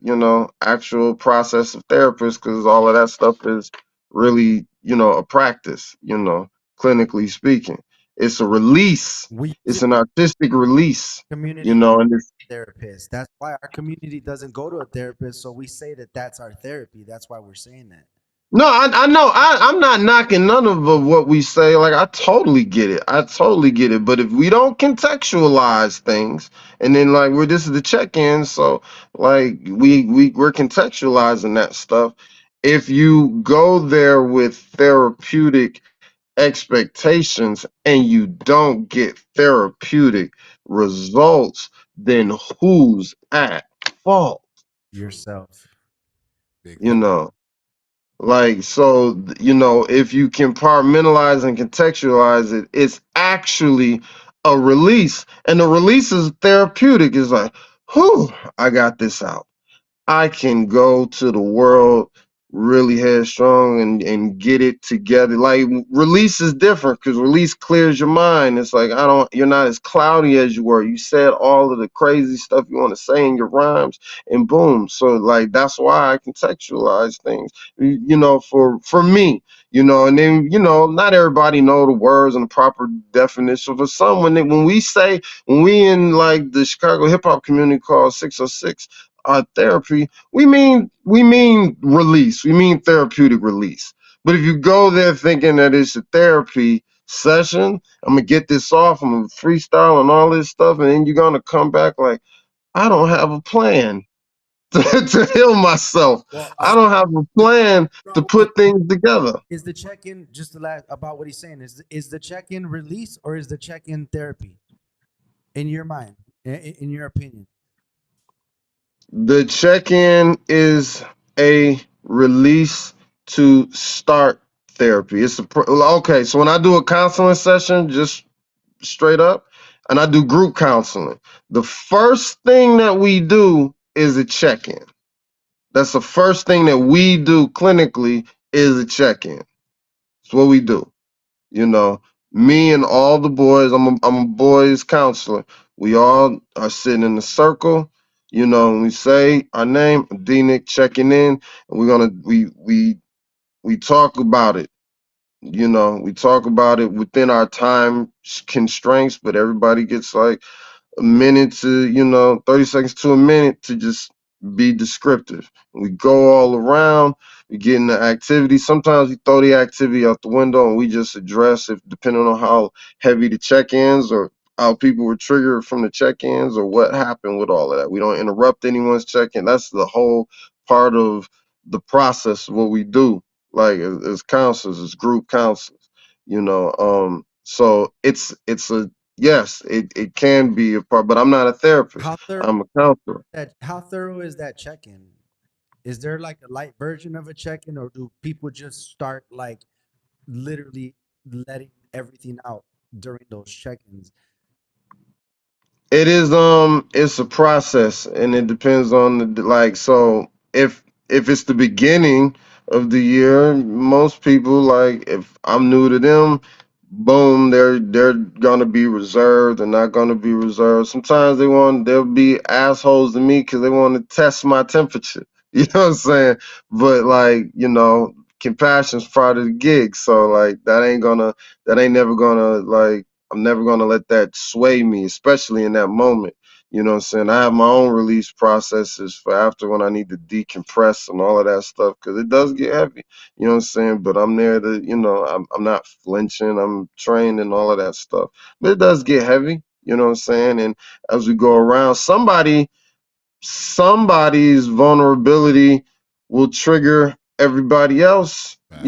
actual process of therapists because all of that stuff is really, a practice, clinically speaking. It's a release. we use It's it an artistic release, community and it's therapist. That's why our community doesn't go to a therapist, so we say that that's our therapy. That's why we're saying that. no, I know. I'm not knocking none of what we say. Like, I totally get it. I totally get it. But if we don't contextualize things, and then like this is the check-in, so like we're contextualizing that stuff. If you go there with therapeutic expectations and you don't get therapeutic results, then who's at fault? Yourself. Big You fact. know. Like, so, if you compartmentalize and contextualize it, it's actually a release. And the release is therapeutic. It's like, whew, I got this out. I can go to the world really headstrong and get it together. Like, release is different because release clears your mind. It's like you're not as cloudy as you were. You said all of the crazy stuff you want to say in your rhymes, and boom. So like that's why I contextualize things. For me, and then not everybody know the words and the proper definition. For some, when we in like the Chicago hip hop community called 606 therapy, we mean release. We mean therapeutic release. But if you go there thinking that it's a therapy session, I'm gonna get this off, I'm gonna freestyle and all this stuff, and then you're gonna come back like, I don't have a plan to heal myself. Well, I don't have a plan to bro, put things together. is the check-in just the last about what he's saying? Is the check-in release or is the check-in therapy? In your mind, in your opinion. The check-in is a release to start therapy. Okay. So when I do a counseling session, just straight up, and I do group counseling, the first thing that we do is a check-in. That's the first thing that we do clinically is a check-in. It's what we do. You know, me and all the boys, I'm a boys counselor. We all are sitting in a circle, and we say our name, D-Nick checking in, and we talk about it. We talk about it within our time constraints, but everybody gets like a minute to, 30 seconds to a minute to just be descriptive. We go all around, we get in the activity. Sometimes we throw the activity out the window and we just address if depending on how heavy the check-ins or how people were triggered from the check-ins or what happened with all of that. We don't interrupt anyone's check-in. That's the whole part of the process of what we do, like as counselors, as group counselors. So it's a yes, it can be a part, but I'm not a therapist. How thorough I'm a counselor. how thorough is that check-in? Is there like a light version of a check-in, or do people just start like literally letting everything out during those check-ins? It's a process and it depends on like, so if it's the beginning of the year, most people, like, if I'm new to them, boom, they're gonna be reserved and not gonna be reserved. Sometimes they'll be assholes to me because they want to test my temperature. You know what I'm saying? But like, compassion's part of the gig. So like that ain't never gonna, like, I'm never gonna let that sway me, especially in that moment. You know what I'm saying? I have my own release processes for after when I need to decompress and all of that stuff because it does get heavy. You know what I'm saying? But I'm there to, I'm not flinching. I'm trained and all of that stuff. But it does get heavy. You know what I'm saying? And as we go around, somebody's vulnerability will trigger everybody else. Fact.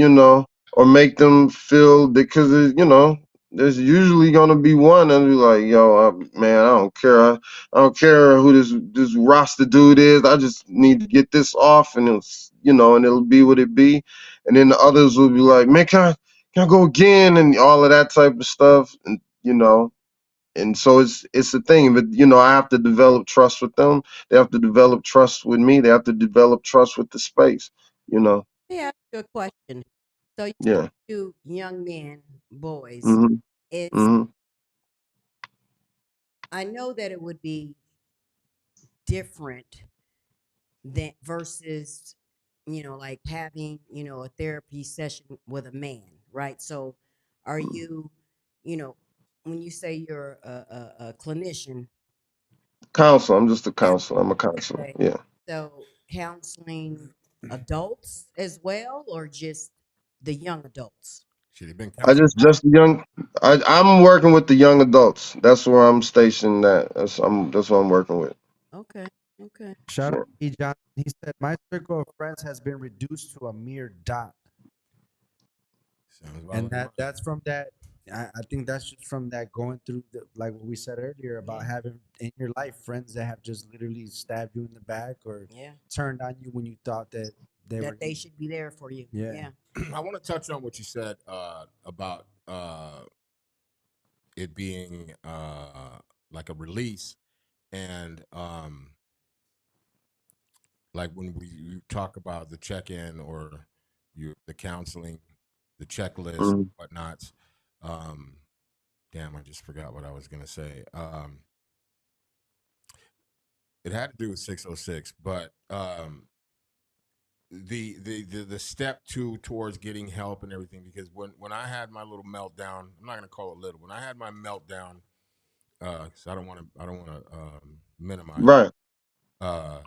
or make them feel, because you know there's usually gonna be one and be like, yo, man, I don't care. I don't care who this roster dude is. I just need to get this off, and it's, you know, and it'll be what it be. And then the others will be like, man, can I go again, and all of that type of stuff, and you know. And so it's a thing, but you know, I have to develop trust with them. They have to develop trust with me. They have to develop trust with the space. You know, Let me ask you a question. So you yeah. do young men, boys. Hmm. Is Hmm. I know that it would be different than versus, like having, a therapy session with a man, right? So are you, you know, when you say you're a clinician, Counselor. I'm just a yeah, counselor. I'm a counselor. okay. Yeah. So counseling adults as well, or just the young adults? Should have been I counseling. just young. I'm working with the young adults. That's where I'm stationed at. That's what I'm working with. Okay, okay. Shout out Yeah. to E. John. He said, "My circle of friends has been reduced to a mere dot," Sounds about and like mine. that's from that. I think that's just from that going through the, like what we said earlier about having in your life friends that have just literally stabbed you in the back or Yeah. turned on you when you thought that they were. That they should be there for you. Yeah. Yeah. I want to touch on what you said about it being like a release, and like when you talk about the check-in or the counseling, the checklist, Mhm. whatnot. Um, damn, I just forgot what I was gonna say. It had to do with 606, but the step towards getting help and everything, because when I had my little meltdown, I'm not gonna call it little. When I had my meltdown, because I don't want to minimize. Right. Uh,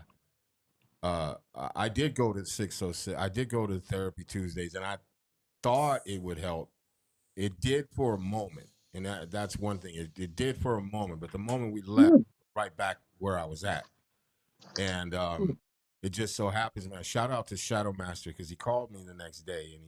I did go to 606. I did go to Therapy Tuesdays, and I thought it would help. It did for a moment, and that's one thing. It did for a moment, but the moment we left, Yeah. right back where I was at, and it just so happens, man. Shout out to Shadow Master, because he called me the next day,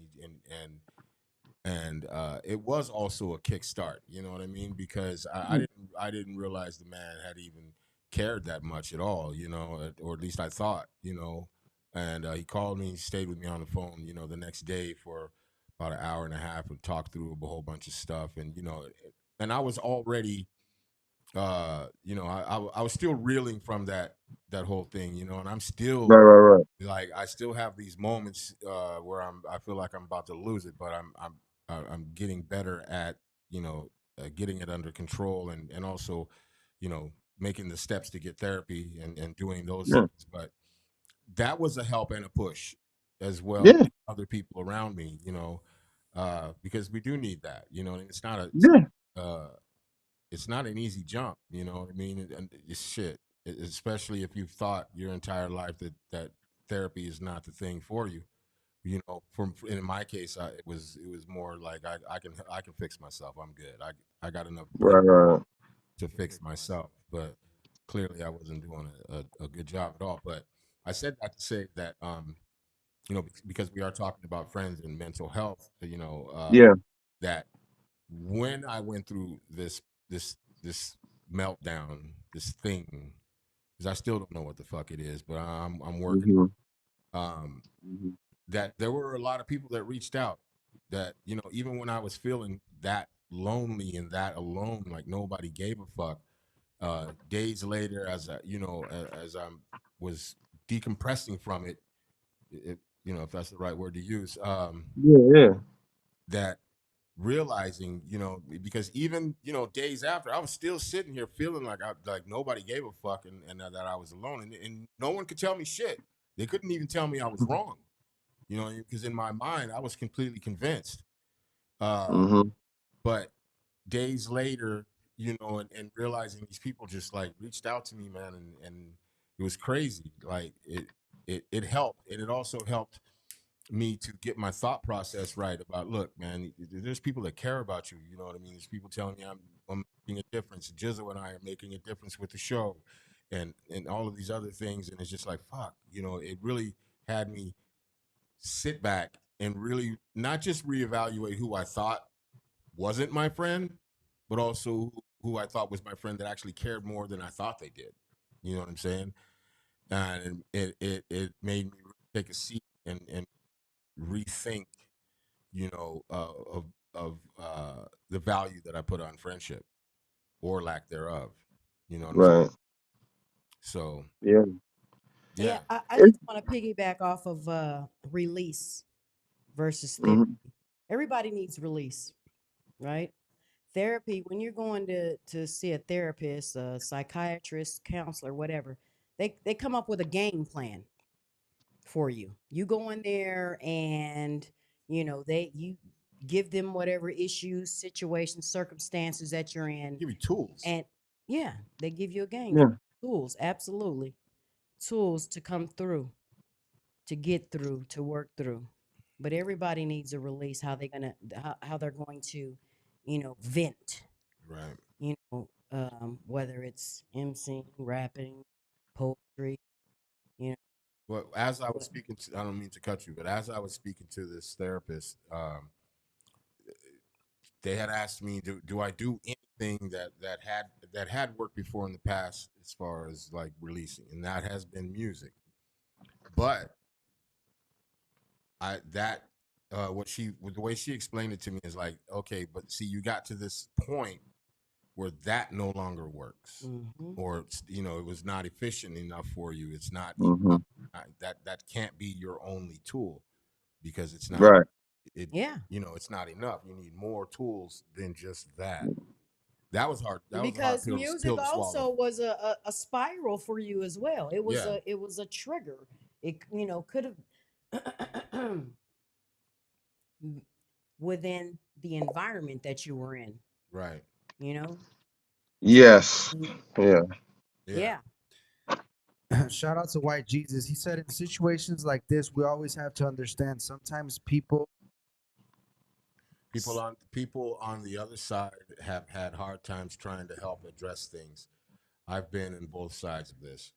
and it was also a kickstart. You know what I mean? Because I didn't realize the man had even cared that much at all. You know, or at least I thought. You know, and he called me, stayed with me on the phone. You know, the next day for about an hour and a half and talked through a whole bunch of stuff. And and I was already, I was still reeling from that whole thing. And I'm still Right. Right. Right. like, I still have these moments where I feel like I'm about to lose it, but I'm getting better at getting it under control, and also making the steps to get therapy and doing those Yeah. things. But that was a help and a push as well Yeah. to other people around me, because we do need that. And Yeah. uh, it's not an easy jump. You know what I mean? And it's shit, especially if you've thought your entire life that therapy is not the thing for you. From in my case, it was more like I can fix myself. I'm good. I got enough brain Right. Right. to fix myself, but clearly I wasn't doing a good job at all. But I said that to say that because we are talking about friends and mental health, Yeah. that when I went through this meltdown, this thing, because I still don't know what the fuck it is, but I'm working. Hmm. Um, Hmm. that there were a lot of people that reached out. That even when I was feeling that lonely and that alone, like nobody gave a fuck. Days later, as I was decompressing from if that's the right word to use, Yeah. Yeah. that realizing, because even days after, I was still sitting here feeling like nobody gave a fuck, and that I was alone, and no one could tell me shit. They couldn't even tell me I was wrong, because in my mind I was completely convinced. Hmm. But days later, and realizing these people just like reached out to me, man, and it was crazy. Like it helped, and it also helped me to get my thought process right about, look, man, there's people that care about you. You know what I mean? There's people telling me I'm making a difference. Jizzle and I are making a difference with the show, and all of these other things. And it's just like, fuck, it really had me sit back and really not just reevaluate who I thought wasn't my friend, but also who I thought was my friend that actually cared more than I thought they did. You know what I'm saying? And it made me take a seat and rethink, of the value that I put on friendship or lack thereof. You know what I'm saying? Right. So Yeah. Yeah, yeah, I It, just want to piggyback off of release versus therapy. mhm. Everybody needs release, right? Therapy, when you're going to see a therapist, a psychiatrist, counselor, whatever, they come up with a game plan for you. You go in there and you give them whatever issues, situations, circumstances that you're in, give you tools. and yeah, they give you a game. They Yeah. give you tools, absolutely, tools to come through, to get through, to work through. But everybody needs a release. How they're going to, vent. Right. Whether it's emceeing, rapping, poetry, you know, Well, as I was what- speaking to, I don't mean to cut you, but as I was speaking to this therapist, they had asked me, do I do anything that had worked before in the past as far as like releasing, and that has been music. But I that the way she explained it to me is like, okay, but see, you got to this point where that no longer works, Mhm. or it was not efficient enough for you. It's not Hmm. that can't be your only tool because it's not Right. it Yeah, it's not enough. You need more tools than just that. That was hard. That was a hard because pill music to swallow. also was a spiral for you as well. It was Yeah, a trigger. It could have within the environment that you were in. right. You know, Yes. Mm, Yeah. Yeah. yeah, Shout out to White Jesus. He said in situations like this, we always have to understand sometimes people. People on the other side have had hard times trying to help address things. I've been in both sides of this.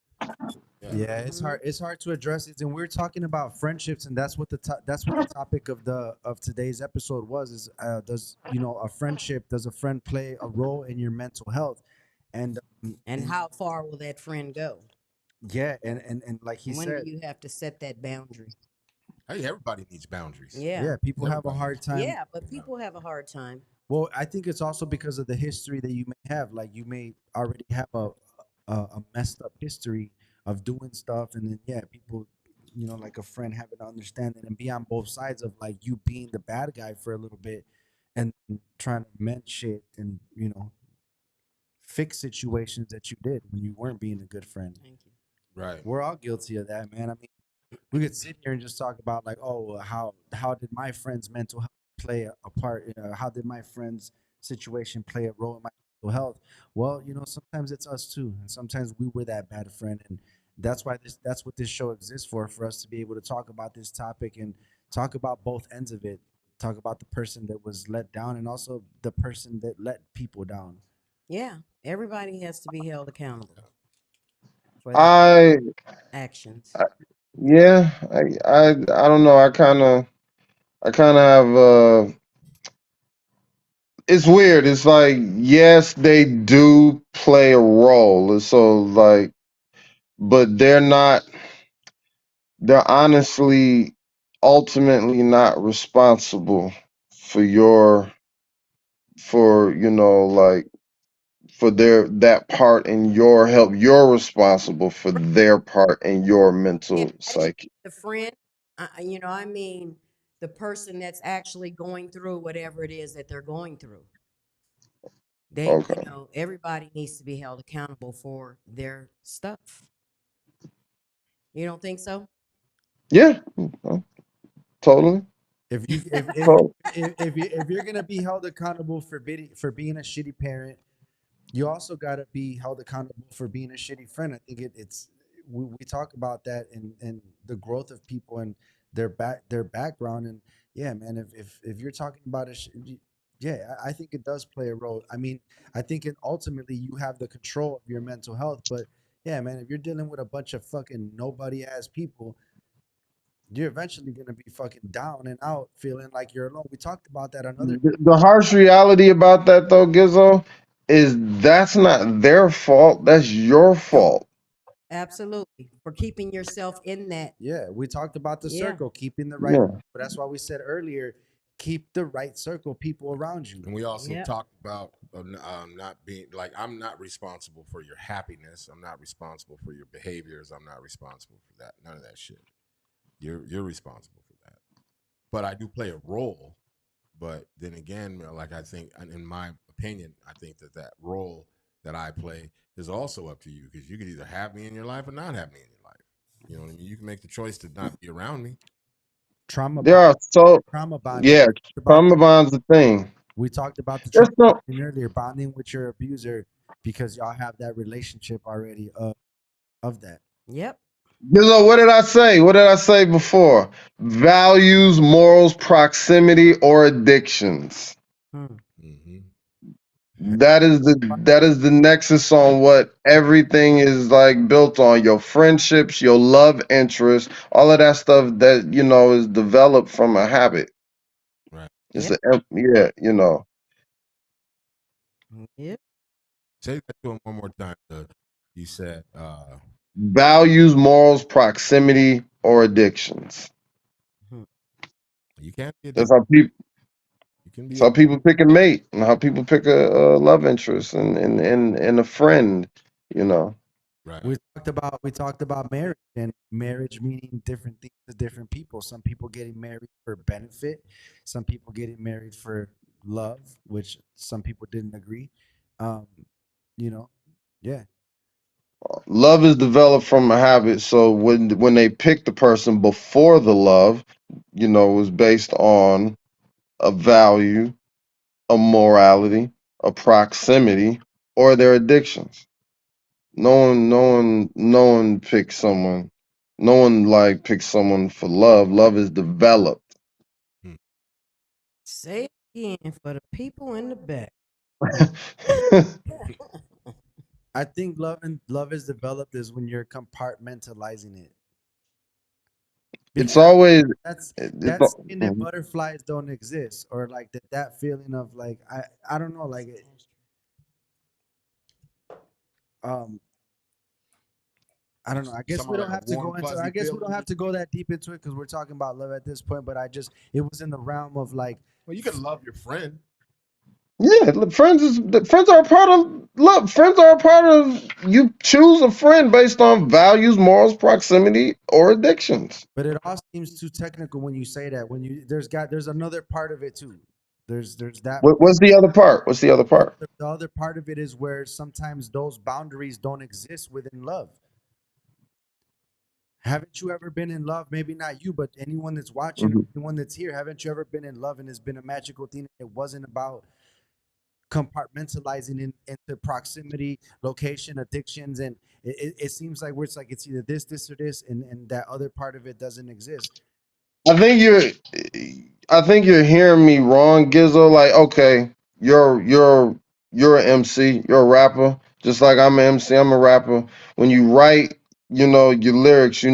Yeah. Yeah, it's hmm hard. It's hard to address it, and we're talking about friendships, and that's what the topic of today's episode was. Is does a friendship, does a friend play a role in your mental health? And and and how far will that friend go? yeah, and like he When do said, you have to set that boundary? Hey, everybody needs boundaries. Yeah, yeah, people have a Everybody hard needs time. yeah, but yeah. people have a hard time. Well, I think it's also because of the history that you may have. Like you may already have a messed up history of doing stuff, and then yeah, people, like a friend having to understand it and be on both sides of like you being the bad guy for a little bit, and trying to mend shit and fix situations that you did when you weren't being a good friend. Thank you. Right. We're all guilty of that, man. I mean, we could sit here and just talk about like, oh, well, how did my friend's mental health play a part? How did my friend's situation play a role in my mental health? Well, sometimes it's us too, and sometimes we were that bad friend, and that's what this show exists for us to be able to talk about this topic and talk about both ends of it. Talk about the person that was let down and also the person that let people down. Yeah, everybody has to be held accountable for their I actions. yeah. I don't know. I kind of have it's weird. It's like yes, they do play a role. So like, but they're honestly ultimately not responsible for like for that part in your help. You're responsible for their part in your And mental I didn't psyche. the friend, I mean the person that's actually going through whatever it is that they're going through. Okay. Everybody needs to be held accountable for their stuff. You don't think so? Yeah. Totally. If you To- if you're gonna be held accountable for being a shitty parent, you also got to be held accountable for being a shitty friend. I think it's we talk about that and the growth of people and their background, and yeah, man, if you're talking about yeah, I think it does play a role. I mean, I think ultimately you have the control of your mental health, but yeah, man, if you're dealing with a bunch of fucking nobody ass people, you're eventually gonna be fucking down and out, feeling like you're alone. We talked about that on other. The harsh reality about that though, Gizzo, is that's not their fault. That's your fault. Absolutely. For keeping yourself in that. Yeah, we talked about the Yeah. circle, keeping the right. Yeah. But that's why we said earlier, keep the right circle, people around you. And we also Yep. talked about not being like, I'm not responsible for your happiness. I'm not responsible for your behaviors. I'm not responsible for that. None of that shit. You're responsible for that. But I do play a role. But then again, like I think, in my opinion, I think that role that I play is also up to you, because you could either have me in your life or not have me in your life. You know what I mean? You can make the choice to not be around me. Trauma There bond, are so trauma bonding. yeah, About, trauma bond's the thing. we talked about the There's trauma so bonding earlier, bonding with your abuser because y'all have that relationship already of that. Yep. Gizzo, what did I say? What did I say before? Values, morals, proximity, or addictions. Hmm. Mm-hmm. That is the nexus on what everything is like built on. Your friendships, your love interests, all of that stuff that is developed from a habit. Right. It's Yep. Yep. Say that to him one more time. You said, Values, morals, proximity, or addictions. Hmm. you can't be That's addicted. how people. You can That's be how people pick a mate, and how people pick a love interest and a friend. You know. right. We talked about marriage, and marriage meaning different things to different people. Some people getting married for benefit, some people getting married for love, which some people didn't agree. Um, yeah. Love is developed from a habit. So when they pick the person before the love, it was based on a value, a morality, a proximity, or their addictions. No one picks someone. No one like picks someone for love. Love is developed. Say it again for the people in the back. I think love is developed is when you're compartmentalizing it. It's Because always that's it's that's saying that butterflies don't exist, or like that feeling of like I don't know, like um I don't know. I guess Talking we about don't like have a to warm, go into. fuzzy I guess we don't feeling? have to go that deep into it because we're talking about love at this point. But it was in the realm of like, Well, you can love your friend. Yeah, friends are a part of love. Friends are a part of you choose a friend based on values, morals, proximity, or addictions. but it all seems too technical when you say that. When you there's another part of it too. There's that. What's the other part? What's the other part? The other part of it is where sometimes those boundaries don't exist within love. Haven't you ever been in love? Maybe not you, but anyone that's watching, Mhm. anyone that's here. Haven't you ever been in love and it's been a magical thing? It wasn't about compartmentalizing into proximity, location, addictions, and it seems like it's either this or this, and that other part of it doesn't exist. I think you're hearing me wrong, Gizzo. Like, okay, you're an MC, you're a rapper, just like I'm an MC, I'm a rapper. When you write, your lyrics,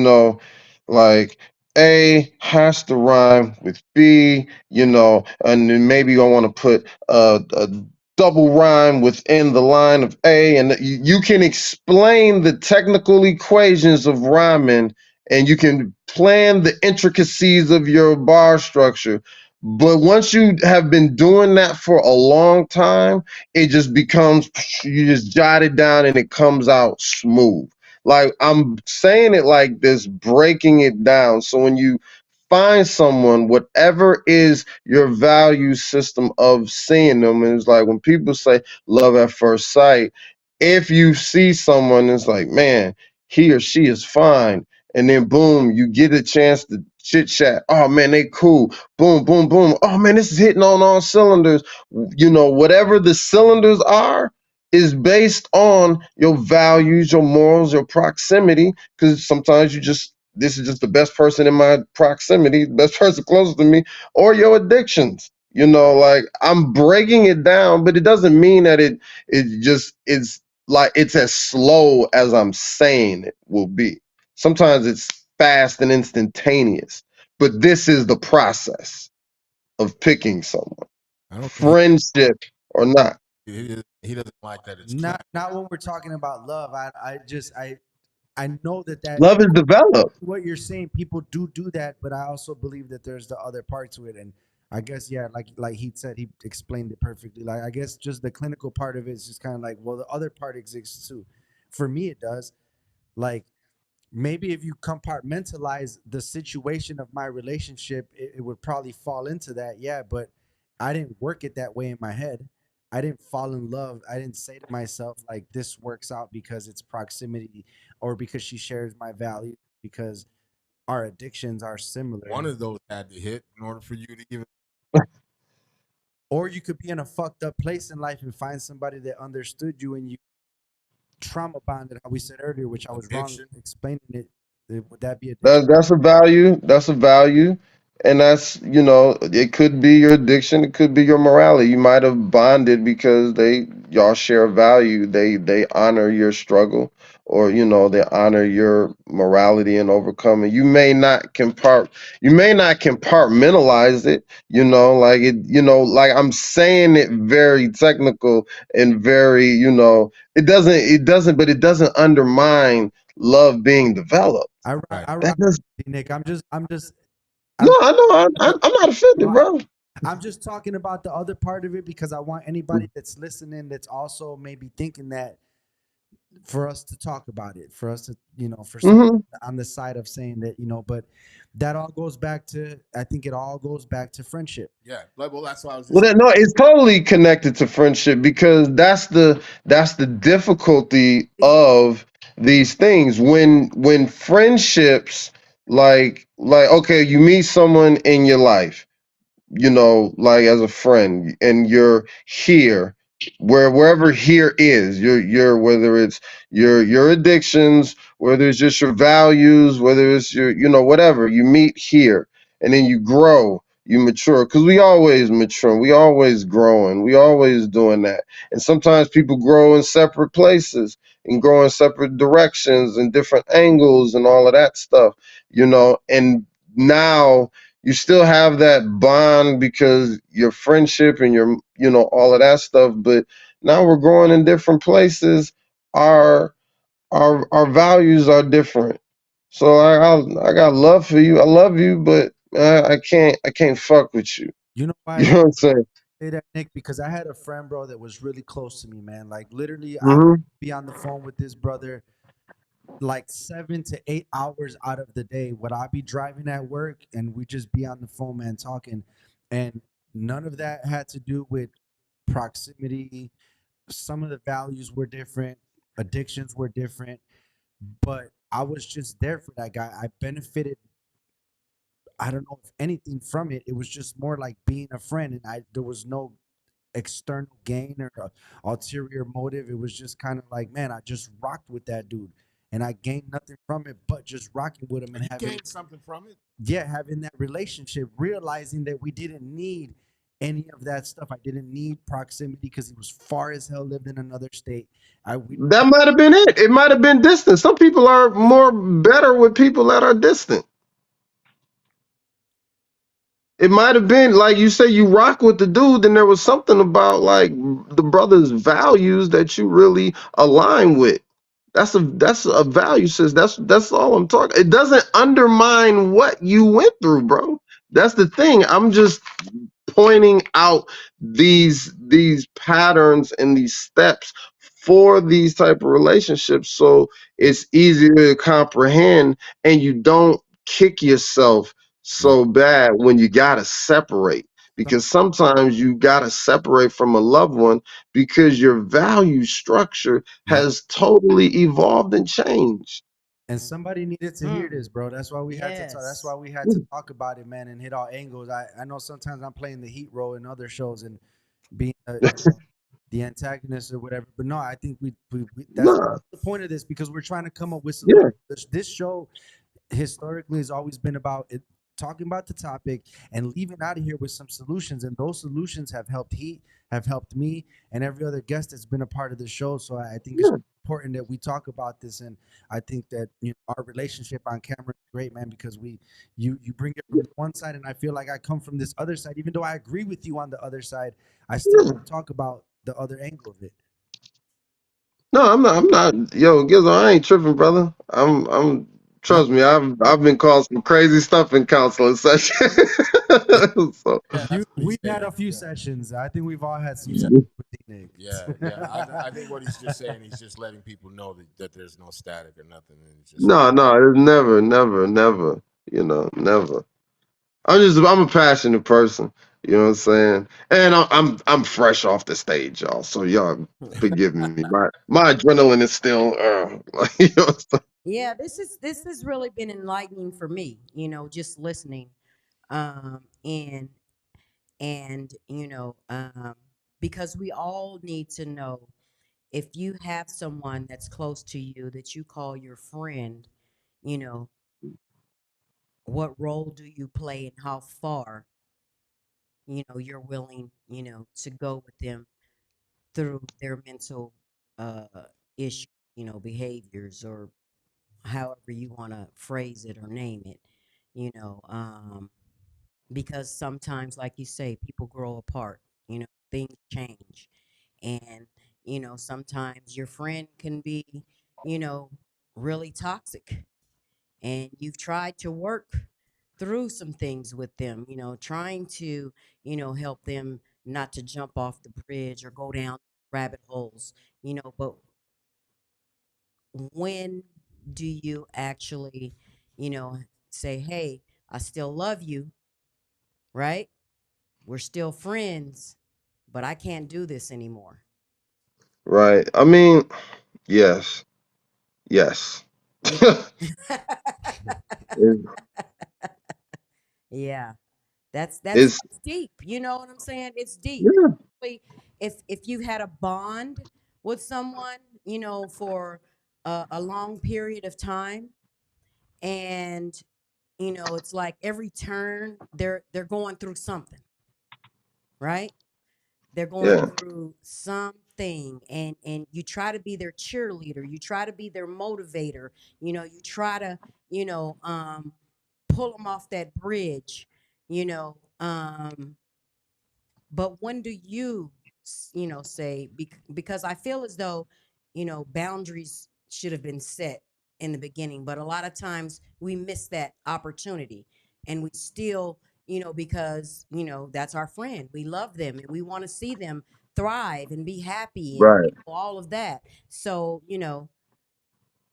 like A has to rhyme with B, and then maybe I want to put a double rhyme within the line of A, and you can explain the technical equations of rhyming, and you can plan the intricacies of your bar structure. But once you have been doing that for a long time, it just becomes, you just jot it down and it comes out smooth. Like, I'm saying it like this, breaking it down. So when you find someone, whatever is your value system of seeing them, and it's like when people say love at first sight, if you see someone, it's like, man, he or she is fine, and then boom, you get a chance to chit chat. Oh man, they cool. Boom, boom, boom. Oh man, this is hitting on all cylinders. Whatever the cylinders are is based on your values, your morals, your proximity. Because sometimes this is just the best person in my proximity, the best person closest to me, or your addictions. Like, I'm breaking it down, but it doesn't mean that it's like it's as slow as I'm saying it will be. Sometimes it's fast and instantaneous. but this is the process of picking someone, I don't think friendship or not. he doesn't like that it's Not when we're talking about love. I know that Love is developed. what you're saying, people do that, but I also believe that there's the other part to it. And I guess, yeah, like he said, he explained it perfectly. Like, I guess just the clinical part of it is just kind of like, well, the other part exists too. For me, it does. Like, maybe if you compartmentalize the situation of my relationship, it would probably fall into that. Yeah, but I didn't work it that way in my head. I didn't fall in love. I didn't say to myself, like, this works out because it's proximity, or because she shares my value, because our addictions are similar. one of those had to hit in order for you to even. Or you could be in a fucked up place in life and find somebody that understood you, and you trauma bonded, how we said earlier, which I was wrong Addiction. explaining it. Would that be That's addiction? that's a value. That's a value. And that's, it could be your addiction, it could be your morality. You might have bonded because y'all share a value. They honor your struggle, or they honor your morality and overcoming. You may not compartmentalize it, like I'm saying it very technical and very, it doesn't undermine love being developed. Right. I That rock does. with you, Nick. No, I'm I know. I'm not offended, no, bro. I'm just talking about the other part of it, because I want anybody that's listening that's also maybe thinking that, for us to talk about it, for us to, for some Hmm. on the side of saying that, but that all goes back to, I think it all goes back to friendship. Yeah. Well, that's why I was Well, just. no, it's totally connected to friendship, because that's the difficulty of these things when friendships, like okay, you meet someone in your life, like as a friend, and you're here, wherever here is, your whether it's your addictions, whether it's just your values, whether it's your, whatever, you meet here, and then you grow, you mature, because we always mature, we always growing, we always doing that. And sometimes people grow in separate places and grow in separate directions and different angles and all of that stuff, and now you still have that bond because your friendship and your, all of that stuff, but now we're growing in different places. Our our our values are different. So I got love for you, I love you, but I can't fuck with you. You know why I You know what I'm saying? say that, Nick? Because I had a friend, bro, that was really close to me, man. Like, literally, I would Hmm. be on the phone with this brother like 7 to 8 hours out of the day. Would I be driving at work, and we just be on the phone, man, talking, and none of that had to do with proximity. Some of the values were different, addictions were different, but I was just there for that guy. I benefited, I don't know if anything from it. It was just more like being a friend, and there was no external gain or ulterior motive. It was just kind of like, man, I just rocked with that dude, and I gained nothing from it but just rocking with him And and you having, gained something from it. yeah, having that relationship, realizing that we didn't need any of that stuff. I didn't need proximity because he was far as hell, lived in another state. We That might have been it. It might have been distant. Some people are more better with people that are distant. It might have been like you say, you rock with the dude, and there was something about like the brother's values that you really align with. That's a value system. That's all I'm talking. It doesn't undermine what you went through, bro. That's the thing. I'm just pointing out these patterns and these steps for these type of relationships, so it's easier to comprehend, and you don't kick yourself Mm. so bad when you gotta separate, because sometimes you gotta separate from a loved one because your value structure Yeah. has totally evolved and changed. And somebody needed to hear Mm, this, bro. That's why we had to talk. That's yes. why we had to talk about it, man, and hit all angles. I know sometimes I'm playing the heat role in other shows and being the antagonist or whatever. But no, I think we that's Nah, the point of this, because we're trying to come up with solutions. yeah, This show historically has always been about it, talking about the topic and leaving out of here with some solutions. And those solutions have helped Heat, have helped me, and every other guest that's been a part of the show. So I think it's yeah. important that we talk about this. And I think that our relationship on camera is great, man, because you bring it from one side, and I feel like I come from this other side. Even though I agree with you on the other side, I still Yeah. want to talk about the other angle of it. No, I'm not. I'm not. Yo, Gizzo, I ain't tripping, brother. I'm. No, Trust me, I've been called some crazy stuff in counseling sessions. So Yeah, that's what he's we've had saying. a few Yeah. sessions. I think we've all had some Yeah. sessions with D-Nick. Yeah. I think what he's just saying, he's just letting people know that there's no static or nothing, and it's just no, it's never, never, never. Never. I'm a passionate person. You know what I'm saying? And I'm fresh off the stage, y'all. So y'all forgive me. My adrenaline is still like, Yeah, this has really been enlightening for me, just listening. And because we all need to know, if you have someone that's close to you that you call your friend, you know, what role do you play and how far, you're willing, to go with them through their mental uh issue, behaviors, or however you want to phrase it or name it, you know, because sometimes, like you say, people grow apart, things change. And, sometimes your friend can be, you know, really toxic. And you've tried to work through some things with them, trying to, help them not to jump off the bridge or go down rabbit holes, but when do you actually, say, hey, I still love you, right? We're still friends, but I can't do this anymore. right. I mean, yes, yes. Yeah. It's, Yeah. That's it's deep. You know what I'm saying? It's deep. yeah, Especially if you've had a bond with someone, for a long period of time, and it's like every turn they're going through something, right? They're going yeah, through something, and you try to be their cheerleader, you try to be their motivator, you try to, pull them off that bridge, you know, but when do you, say, because I feel as though, boundaries should have been set in the beginning, but a lot of times we miss that opportunity, and we still, because, that's our friend. We love them and we want to see them thrive and be happy and, right. all of that. So,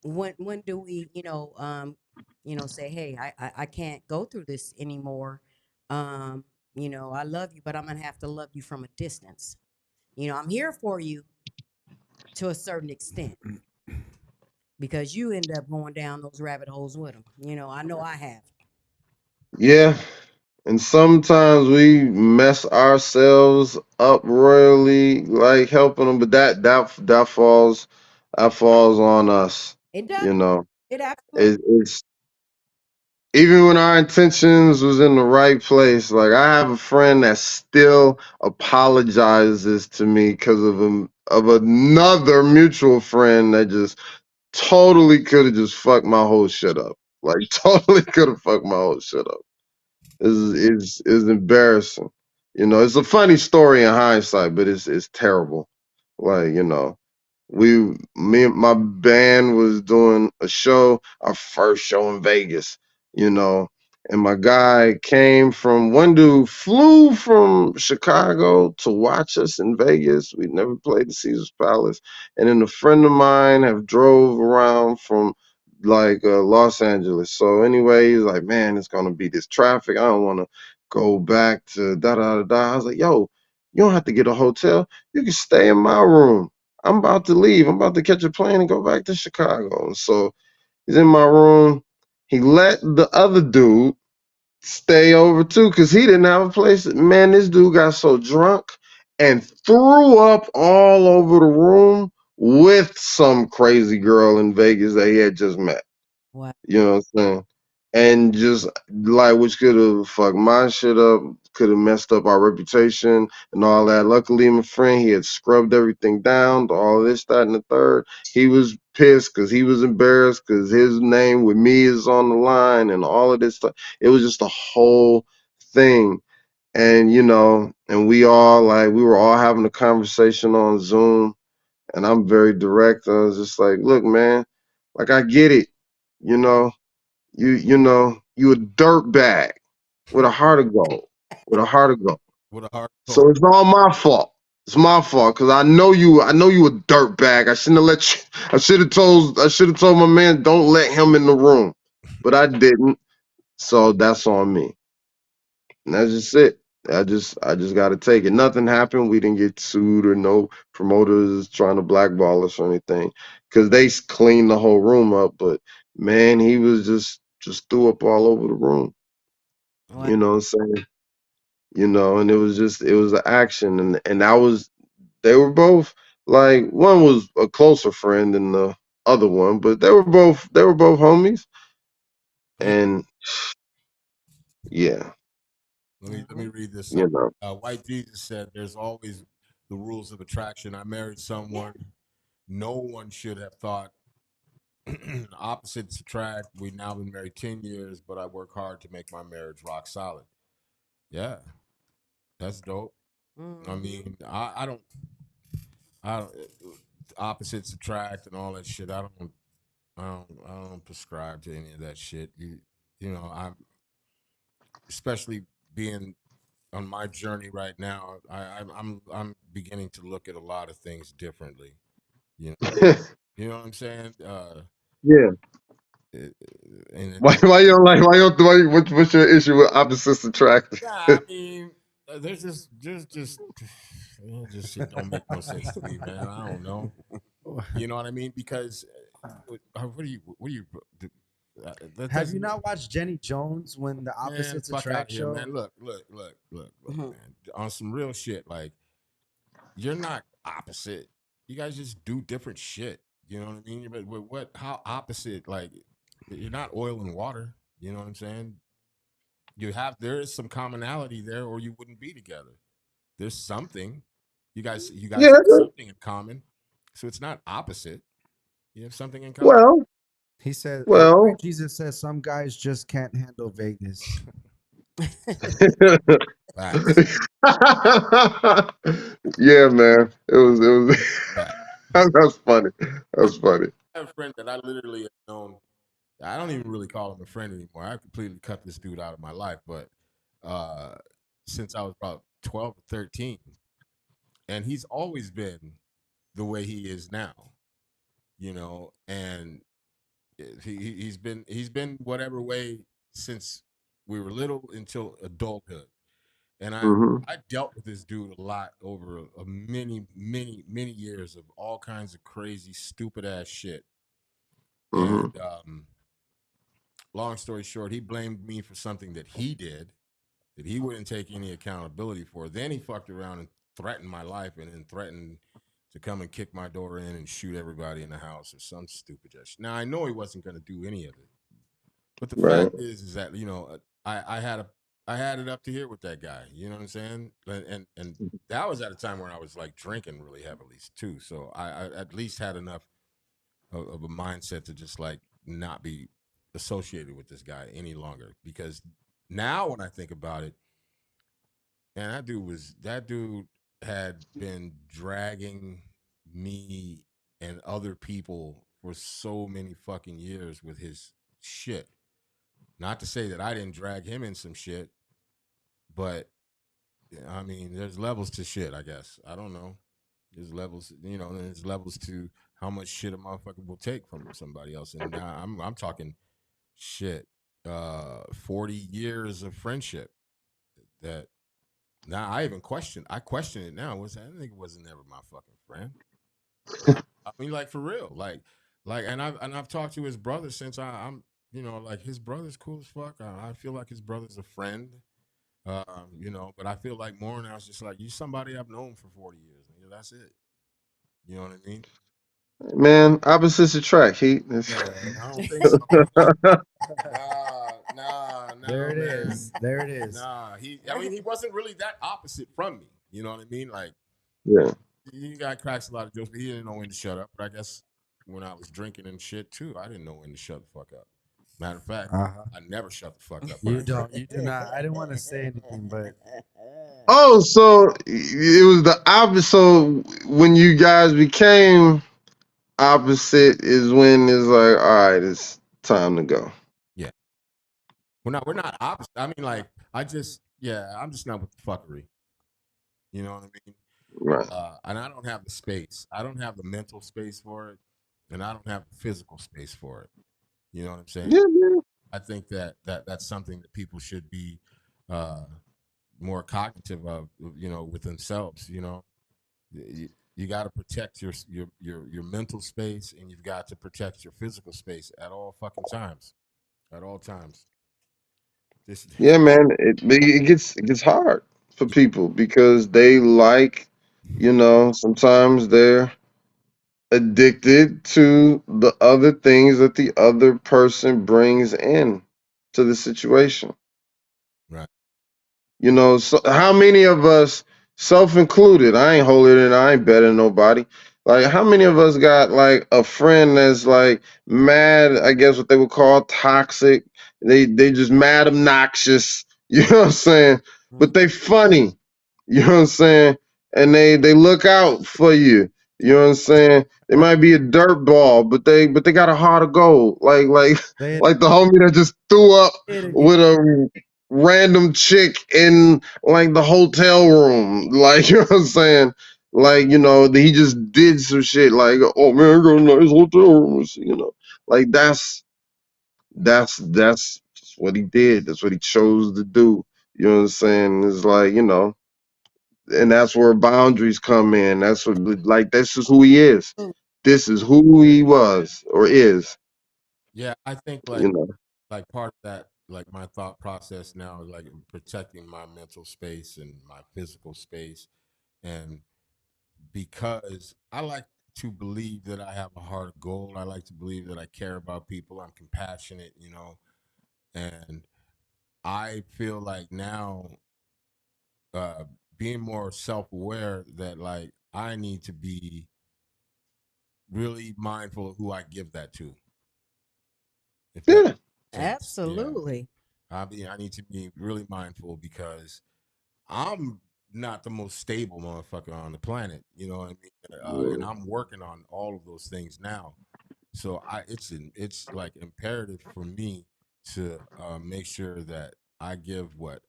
when do we, say, hey, I can't go through this anymore. um I love you, but I'm gonna have to love you from a distance. I'm here for you to a certain extent, because you end up going down those rabbit holes with them. I know I have. Yeah. And sometimes we mess ourselves up royally, like helping them, but that falls on us. It does. You know, It absolutely. it's even when our intentions was in the right place. Like I have a friend that still apologizes to me because of another mutual friend that just totally could have just fucked my whole shit up. Like totally could have fucked my whole shit up. Is embarrassing. It's a funny story in hindsight, but it's terrible. Like, me and my band was doing a show, our first show in Vegas, you know, and my guy came from one dude flew from Chicago to watch us in Vegas. We'd never played the Caesar's Palace. And then a friend of mine have drove around from like Los Angeles. So anyway, he's like, man, it's gonna be this traffic. I don't wanna go back to da da da da. I was like, yo, you don't have to get a hotel. You can stay in my room. I'm about to leave. I'm about to catch a plane and go back to Chicago. And so he's in my room. He let the other dude stay over too because he didn't have a place. Man, this dude got so drunk and threw up all over the room with some crazy girl in Vegas that he had just met. Wow. You know what I'm saying? and just like which could have fucked my shit up, could have messed up our reputation and all that. Luckily, my friend, he had scrubbed everything down, all this, that, and the third. He was pissed because he was embarrassed because his name with me is on the line and all of this stuff. It was just a whole thing. And and we were all having a conversation on Zoom, and I'm very direct. I was just like, look, man, like I get it, you know. You a dirt bag with a heart of gold. With a heart of gold. With a hard So it's all my fault. It's my fault because I know you a dirt bag. I shouldn't have let you I should have told my man don't let him in the room. But I didn't. So that's on me. And that's just it. I just gotta take it. Nothing happened. We didn't get sued or no promoters trying to blackball us or anything. Cause they cleaned the whole room up. But man, he was just threw up all over the room. Well, You know what I'm saying? And it was an action, and that was they were both like one was a closer friend than the other one, but they were both homies. Yeah. And yeah, Let me read this. you know. White Jesus said, "There's always the rules of attraction. I married someone no one should have thought opposites attract. We've now been married 10 years, but I work hard to make my marriage rock solid." Yeah, that's dope. I mean, I don't, opposites attract and all that shit. I don't prescribe to any of that shit. I'm especially being on my journey right now. I'm beginning to look at a lot of things differently. You know, you know what I'm saying? Yeah. It- and Why you don't like what's your issue with opposites attract? yeah, I mean, there's just shit don't make no sense to me, man. I don't know. You know what I mean? Because what do you Have you doesn't not watched Jenny Jones when the man, Opposites fuck out Attract here, show? man. Look, man. On some real shit, like you're not opposite. You guys just do different shit. You know what I mean? But how opposite? Like you're not oil and water. You know what I'm saying? There is some commonality there, or you wouldn't be together. There's something. You guys Yeah. have something in common. So it's not opposite. You have something in common. Well, He said, well. White Jesus says some guys just can't handle Vegas. Facts. Yeah, man. It was Facts. that's funny. That's funny. I have a friend that I literally have known. I don't even really call him a friend anymore. I completely cut this dude out of my life, but uh, since I was about 12 or 13, and he's always been the way he is now, and he's been whatever way since we were little until adulthood. And I Hmm. I dealt with this dude a lot over a many, many, many years of all kinds of crazy, stupid ass shit. Hmm. And long story short, he blamed me for something that he did that he wouldn't take any accountability for. Then he fucked around and threatened my life and then threatened to come and kick my door in and shoot everybody in the house or some stupid shit. Now I know he wasn't going to do any of it, but the Right. fact is that I had it up to here with that guy. You know what I'm saying? And that was at a time where I was like drinking really heavily too. So I at least had enough of a mindset to just like not be associated with this guy any longer. Because now when I think about it, man, that dude had been dragging me and other people for so many fucking years with his shit. Not to say that I didn't drag him in some shit, but I mean, there's levels to shit, I guess. I don't know. There's levels to how much shit a motherfucker will take from somebody else. And now I'm talking shit. 40 years of friendship that now I question it now. That nigga wasn't never my fucking friend. I mean, like for real. And I've talked to his brother since I'm like his brother's cool as fuck. I feel like his brother's a friend. But I feel like more now it's just like you somebody I've known for 40 years. Nigga, that's it. You know what I mean? Man, opposites attract. Heat. Yeah, I don't think so. Nah, There it man. is. There it is. Nah, I mean, he wasn't really that opposite from me. You know what I mean? Like, Yeah. you guy cracks a lot of jokes, but he didn't know when to shut up. But I guess when I was drinking and shit too, I didn't know when to shut the fuck up. Matter of fact, Uh-huh. I never shut the fuck up. You don't. You do not. I didn't want to say anything, but Oh, so it was the opposite. So when you guys became opposite is when it's like, all right, it's time to go. Yeah, we're not opposite. I mean, like, I'm just not with the fuckery. You know what I mean? Right. And I don't have the space. I don't have the mental space for it, and I don't have the physical space for it. You know what I'm saying? Yeah, man. I think that's something that people should be more cognitive of, you know, with themselves. You know, you got to protect your mental space, and you've got to protect your physical space at all fucking times. At all times. Yeah, man. It gets hard for people because they like, sometimes they're addicted to the other things that the other person brings in to the situation. Right. So how many of us, self-included, I ain't holier than I ain't better than nobody. Like, how many of us got like a friend that's like mad, I guess what they would call toxic. They just mad obnoxious, you know what I'm saying? But they funny, you know what I'm saying? And they look out for you, you know what I'm saying? They might be a dirt ball, but they got a heart of gold. Like say it, like the homie that just threw up say it again. with a random chick in like the hotel room. Like, you know what I'm saying? Like, he just did some shit like, oh man, I got a nice hotel room, Like that's what he did. That's what he chose to do. You know what I'm saying? It's like, and that's where boundaries come in. That's what, like, this is who he is. This is who he was or is, Yeah, I think you know. like part of that, like my thought process now is like protecting my mental space and my physical space. And because I like to believe that I have a heart of gold, I like to believe that I care about people, I'm compassionate, you know, and I feel like now being more self-aware that like I need to be really mindful of who I give that to. If that Yeah. makes sense. Yeah. Absolutely. I need to be really mindful because I'm not the most stable motherfucker on the planet. You know what I mean? And I'm working on all of those things now. So it's like imperative for me to make sure that I give what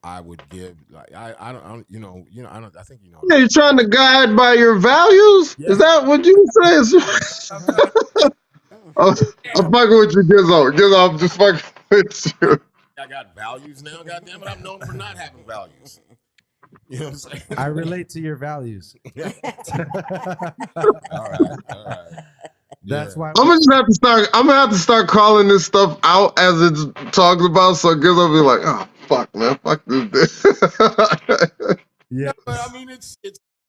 I would give. Like I don't I think you know. Yeah, you're trying to guide by your values? Yeah. Is that what you say? I'm fucking with you, Gizzo. Gizzo, I'm just fucking with you. I got values now, goddamn it. I'm known for not having values. You know what I'm saying? I relate to your values. all right. That's why I'm gonna have to start calling this stuff out as it's talked about, so Gizzo be like, oh fuck, man, fuck this. yeah. But I mean, it's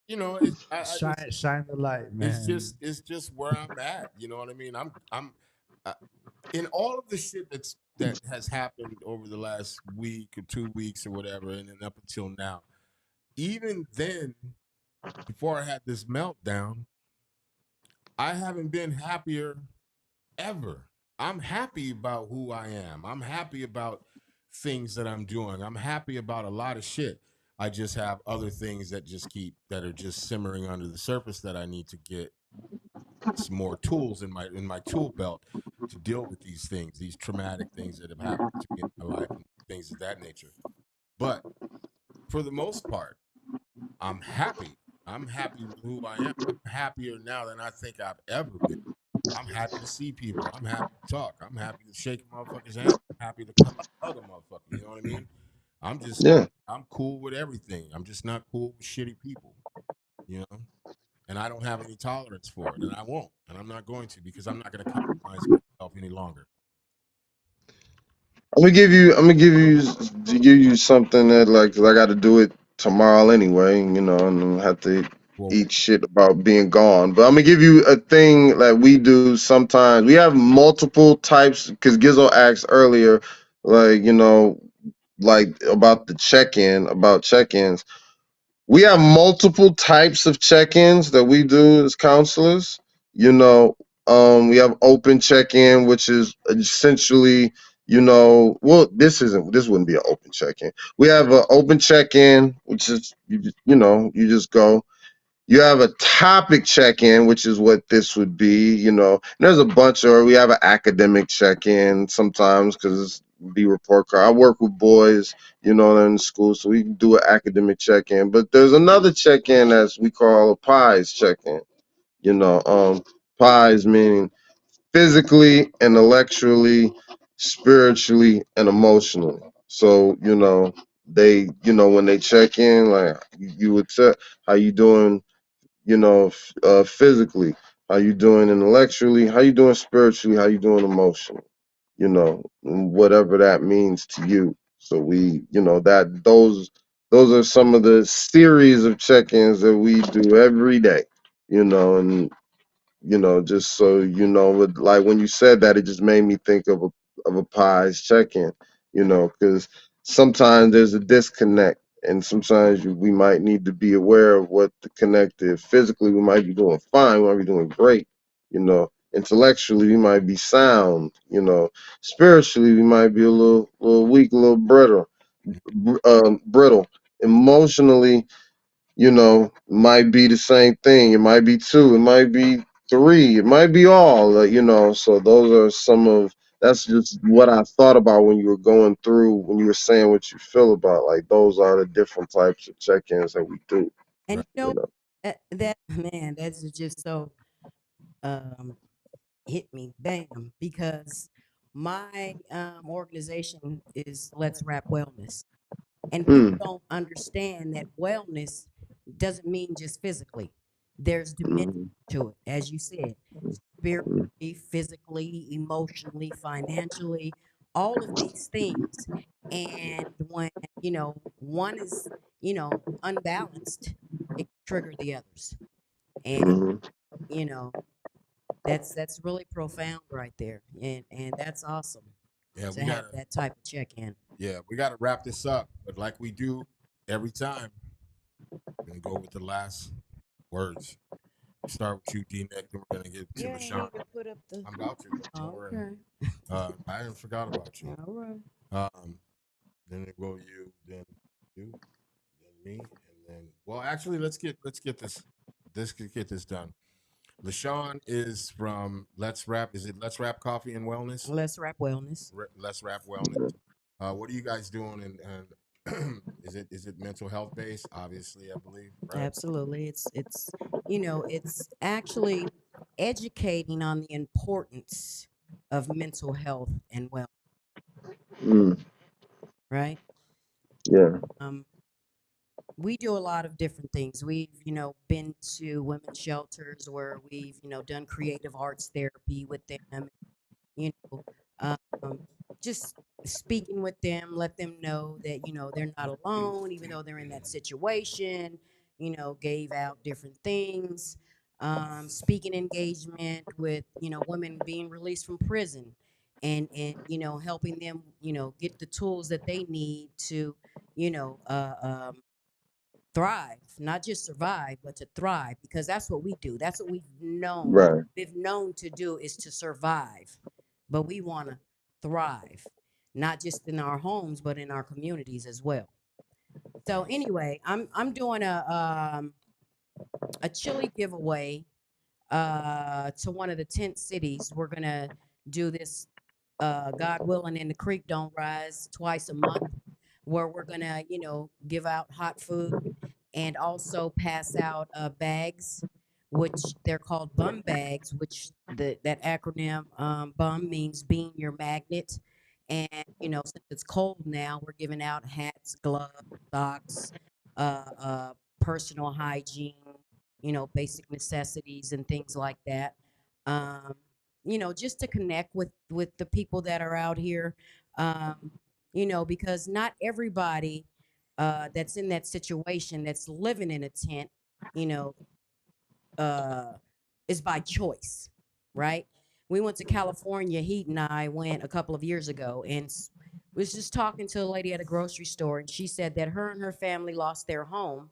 you know, it's Shine the light, man. it's just where I'm at. You know what I mean? I'm in all of the shit that has happened over the last week or 2 weeks or whatever, and then up until now. Even then, before I had this meltdown, I haven't been happier ever. I'm happy about who I am. I'm happy about things that I'm doing. I'm happy about a lot of shit. I just have other things that are just simmering under the surface that I need to get some more tools in my tool belt to deal with these things, these traumatic things that have happened to me in my life and things of that nature. But for the most part, I'm happy. I'm happy with who I am. I'm happier now than I think I've ever been. I'm happy to see people. I'm happy to talk. I'm happy to shake a motherfucker's hand. I'm happy to hug a motherfucker. You know what I mean? I'm cool with everything. I'm just not cool with shitty people. You know? And I don't have any tolerance for it. And I won't. And I'm not going to because I'm not going to compromise myself any longer. I'm gonna give you something that, like, 'cause I got to do it tomorrow anyway, and I have to eat shit about being gone. But I'm gonna give you a thing that we do sometimes. We have multiple types, because Gizzo asked earlier, like like about the check-in, about check-ins. We have multiple types of check-ins that we do as counselors. You know, we have open check-in, which is essentially, well, this wouldn't be an open check-in. We have an open check-in, which is you just go. You have a topic check-in, which is what this would be. And there's a bunch of, we have an academic check-in sometimes because it's the report card. I work with boys, they're in school, so we can do an academic check-in. But there's another check-in as we call a pies check-in. Pies meaning physically, intellectually, spiritually, and emotionally. So, they, when they check in, like you would say, how you doing, physically, how you doing intellectually, how you doing spiritually, how you doing emotionally, whatever that means to you. So we, those are some of the series of check-ins that we do every day, and just so but like when you said that, it just made me think of a pies check-in, because sometimes there's a disconnect, and sometimes we might need to be aware of what the connect is. Physically, we might be doing fine, we might be doing great, intellectually, we might be sound, spiritually, we might be a little weak, a little brittle. Emotionally, might be the same thing. It might be two. It might be three. It might be all. So those are some of. That's just what I thought about when you were going through, when you were saying what you feel about. Like those are the different types of check-ins that we do. And Right. you know You know. that man, that's just so um hit me, bam, because my organization is Let's Rap Wellness. And people Mm, don't understand that wellness doesn't mean just physically. There's dimension mm, to it, as you said, mm, spiritually, physically, emotionally, financially, all of these things. And when, one is, unbalanced, it can trigger the others. And, mm. you know, that's really profound right there. And that's awesome Yeah, to have that type of check-in. we gotta wrap this up. But like we do every time, we're gonna go with the last words. Start with you, D Nick, then we're gonna get to You ain't Rashawn. even put up the. I'm about to. Don't worry. Okay. I didn't forgot about you. All right. Then it go you, then me, and then actually let's get this done. LaShawn is from Let's Rap. Is it Let's Rap Coffee and Wellness? Let's Rap Wellness. Let's Rap Wellness. What are you guys doing? And is it mental health based? Obviously, I believe, right? Absolutely. It's actually educating on the importance of mental health and well, Mm, right? yeah. Um, we do a lot of different things. We've, been to women's shelters where we've, done creative arts therapy with them, you know, um, just speaking with them, let them know that, they're not alone, even though they're in that situation, gave out different things. Speaking engagement with, women being released from prison and helping them, get the tools that they need to, you know, uh, um, thrive, not just survive, but to thrive, because that's what we do. That's what we've known. Right. We've known to do is to survive, but we want to thrive, not just in our homes, but in our communities as well. So anyway, I'm doing a chili giveaway to one of the tent cities. We're gonna do this, God willing, and the creek don't rise, twice a month, where we're gonna, give out hot food and also pass out bags, which they're called bum bags, which that acronym bum means being your magnet. And since it's cold now, we're giving out hats, gloves, socks, personal hygiene, basic necessities and things like that. Um, just to connect with the people that are out here. Um, because not everybody that's in that situation, that's living in a tent, you know, uh, is by choice, right? We went to California. Heat and I went a couple of years ago, and Was just talking to a lady at a grocery store, and she said that her and her family lost their home,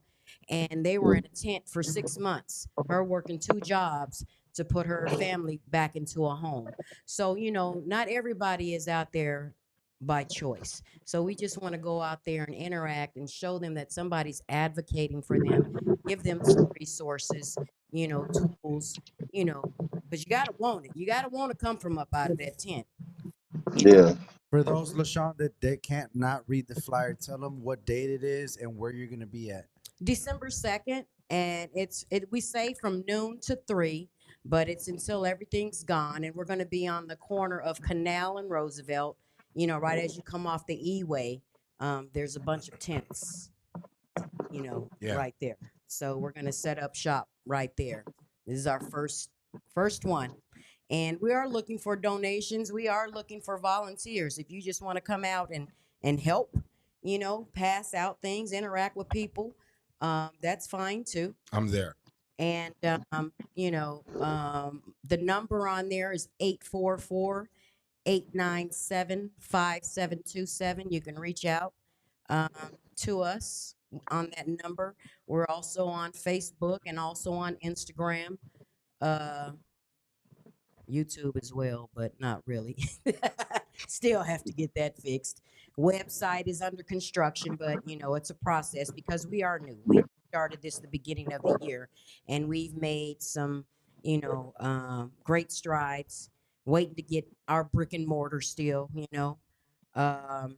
and they were in a tent for 6 months. Her working 2 jobs to put her family back into a home. So not everybody is out there by choice. So we just want to go out there and interact and show them that somebody's advocating for them, give them some resources, tools, you know. But you gotta want it. You gotta want to come from up out of that tent. Yeah. For those, LaShawn, that they can't not read the flyer, tell them what date it is and where you're gonna be at. December 2nd, and we say from noon to 3, but it's until everything's gone, and we're going to be on the corner of Canal and Roosevelt, right as you come off the E-way. There's a bunch of tents, Yeah. right there. So we're going to set up shop right there. This is our first one. And we are looking for donations. We are looking for volunteers. If you just want to come out and help, pass out things, interact with people, that's fine too. I'm there. And the number on there is 844-897-5727. You can reach out to us on that number. We're also on Facebook and also on Instagram, YouTube as well, but not really. Still have to get that fixed. Website is under construction, but it's a process because we are new. We started this the beginning of the year, and we've made some, great strides. Waiting to get our brick and mortar still, to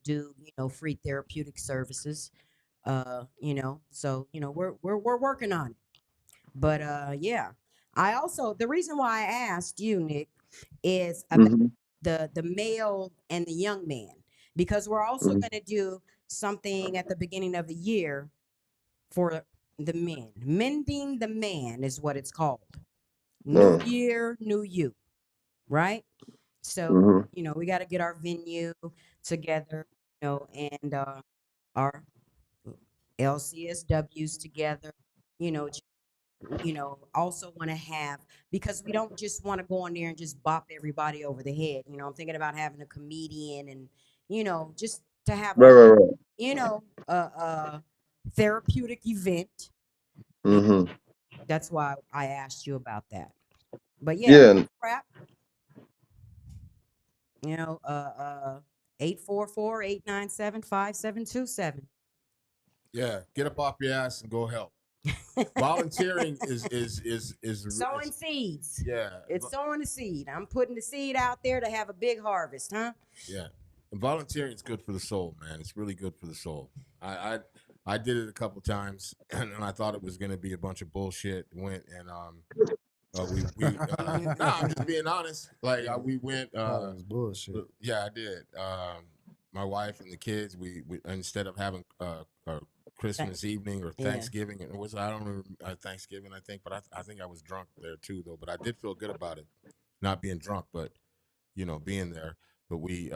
do free therapeutic services. So we're working on it. But yeah, I also the reason why I asked you, Nick, is about Hmm. the male and the young man, because we're also Hmm. going to do something at the beginning of the year for the men. Mending the Man is what it's called. New Uh, year, new you, right? So hmm. we got to get our venue together, and our LCSWs together, also want to have, because we don't just want to go in there and just bop everybody over the head. I'm thinking about having a comedian and, just to have Right, right, right. a therapeutic event. And Hmm. that's why I asked you about that. But yeah, Yeah. let's wrap, 844-897-5727. Yeah. Get up off your ass and go help. Volunteering is Sowing seeds. yeah. It's sowing the seed. I'm putting the seed out there to have a big harvest, huh? Yeah. And volunteering is good for the soul, man. It's really good for the soul. I did it a couple times, and I thought it was gonna be a bunch of bullshit. Went and no, I'm just being honest. Like we went. That was bullshit. Yeah, I did. My wife and the kids. We instead of having a Christmas evening or Yeah. Thanksgiving, it was I don't remember Thanksgiving I think, but I think I was drunk there too though. But I did feel good about it, not being drunk, but being there. But we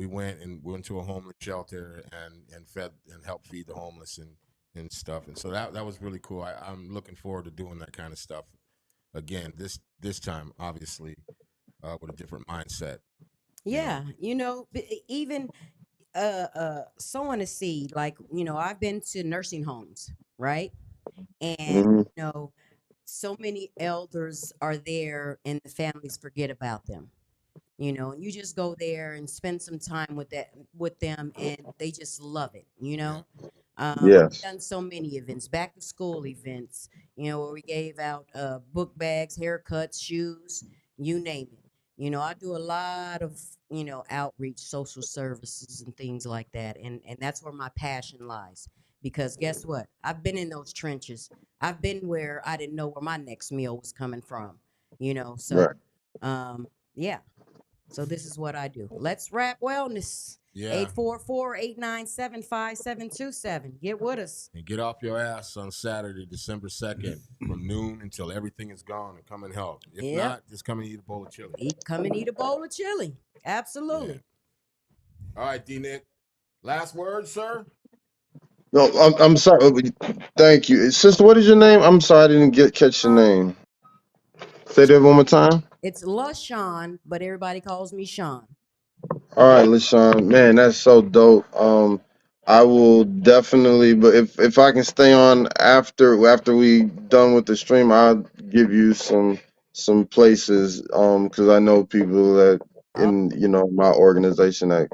went to a homeless shelter and fed and helped feed the homeless and stuff. And so that was really cool. I'm looking forward to doing that kind of stuff again this time, obviously, with a different mindset. Yeah, even sowing a seed, like, I've been to nursing homes, right? And Hmm. so many elders are there and the families forget about them. And you just go there and spend some time with them, and they just love it. Yes. Done so many events, back to school events, where we gave out book bags, haircuts, shoes, you name it. I do a lot of outreach, social services, and things like that, and that's where my passion lies. Because guess what? I've been in those trenches. I've been where I didn't know where my next meal was coming from. So Right. yeah. So this is what I do. Let's wrap wellness. Yeah. 844-897-5727. Get with us. And get off your ass on Saturday, December 2nd, from noon until everything is gone, and come and help. If Yep. not, just come and eat a bowl of chili. Come and eat a bowl of chili. Absolutely. All right, D Nick. Last word, sir. No, I'm sorry. Thank you, sister. What is your name? I'm sorry, I didn't catch your name. Say that one more time. It's LaShawn, but everybody calls me Sean. All right, LaShawn, man, that's so dope. I will definitely, but if I can stay on after we done with the stream, I'll give you some places. Because I know people that Oh, in my organization that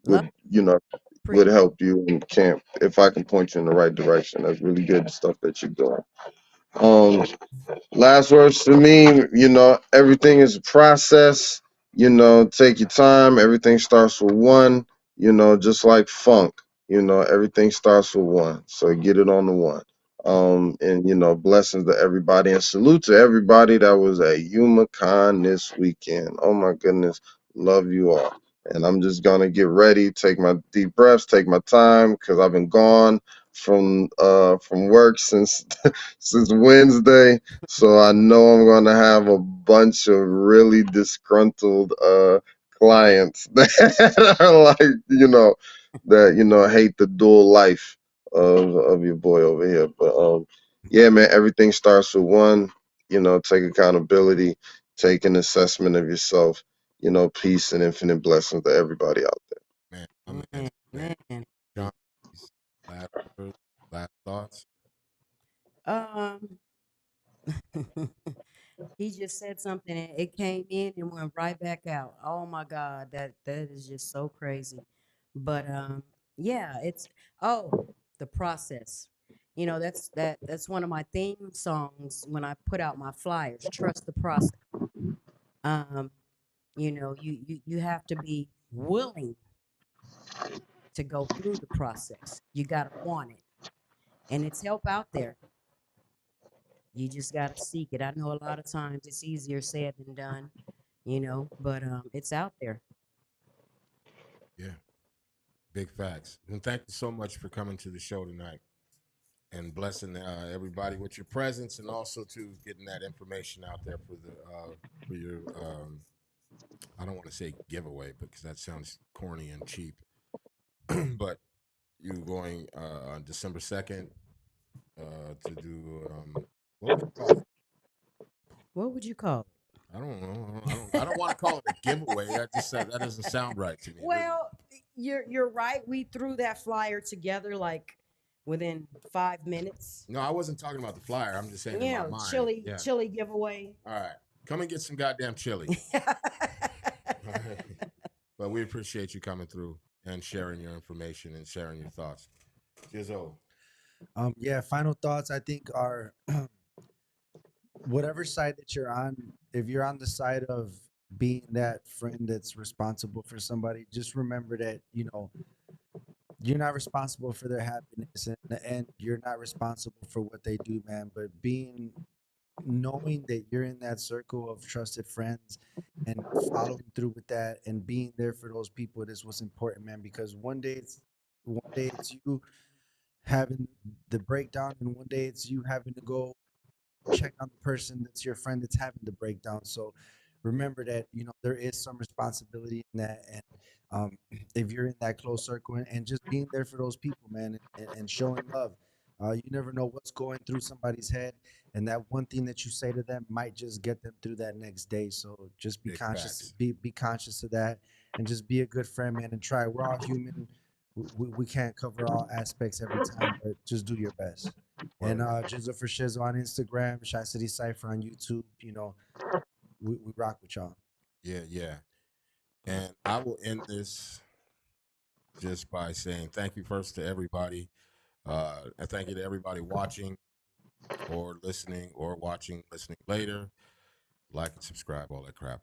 love, would appreciate. help you and camp if I can point you in the right direction. That's really good stuff that you're doing. Um, Last words to me, everything is a process. Take your time. Everything starts with one, just like funk. Everything starts with one. So get it on the one. And blessings to everybody and salute to everybody that was at YumaCon this weekend. Oh my goodness. Love you all. And I'm just gonna get ready, take my deep breaths, take my time, because I've been gone from work since since Wednesday. So I know I'm gonna have a bunch of really disgruntled clients that are like, hate the dual life of your boy over here. But yeah, man, everything starts with one. Take accountability, take an assessment of yourself. Peace and infinite blessings to everybody out Man, my man, Man, man. man. John, last words, last thoughts. Um, he just said something and it came in and went right back out. Oh my God, that is just so crazy. But yeah, it's oh, the process. That's one of my theme songs when I put out my flyers. Trust the process. Um, you have to be willing to go through the process. You gotta want it, and it's help out there. You just gotta seek it. I know a lot of times it's easier said than done, but it's out there. Yeah, big facts. And thank you so much for coming to the show tonight and blessing everybody with your presence, and also to getting that information out there for your I don't want to say giveaway because that sounds corny and cheap, but you going on December 2nd to do what would you call it? What would you call I don't know. I it? don't want to call it a giveaway. That doesn't sound right to me, really. Well, you're right. We threw that flyer together like within 5 minutes. No, I wasn't talking about the flyer. I'm just saying in my mind. Yeah. Chili giveaway. All right. Come and get some goddamn chili. But we appreciate you coming through and sharing your information and sharing your thoughts. Jizzo. Yeah, final thoughts I think are whatever side that you're on, if you're on the side of being that friend that's responsible for somebody, just remember that, you're not responsible for their happiness, and you're not responsible for what they do, man. But knowing that you're in that circle of trusted friends and following through with that and being there for those people is what's important, man. Because one day it's you having the breakdown, and one day it's you having to go check on the person that's your friend that's having the breakdown. So remember that there is some responsibility in that, and if you're in that close circle, and just being there for those people, man, and showing love. You never know what's going through somebody's head, and that one thing that you say to them might just get them through that next day. So just be Big conscious, facts. be conscious of that, and just be a good friend, man. And try. We're all human. We can't cover all aspects every time, but just do your best. And Word. Jizzle for Shizzle on Instagram, Shy City Cypher on YouTube. We rock with y'all. Yeah, yeah. And I will end this just by saying thank you first to everybody. And thank you to everybody watching or listening or listening later. Like and subscribe, all that crap.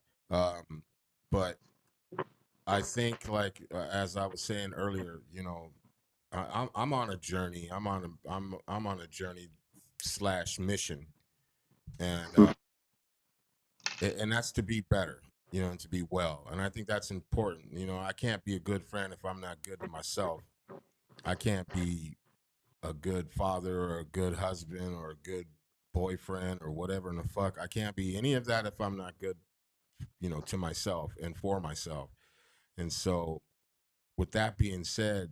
But I think, like as I was saying earlier, I'm on a journey. I'm on a journey slash mission, and and that's to be better, and to be well. And I think that's important. I can't be a good friend if I'm not good to myself. I can't be a good father or a good husband or a good boyfriend or whatever in the fuck. I can't be any of that if I'm not good, to myself and for myself. And so, with that being said,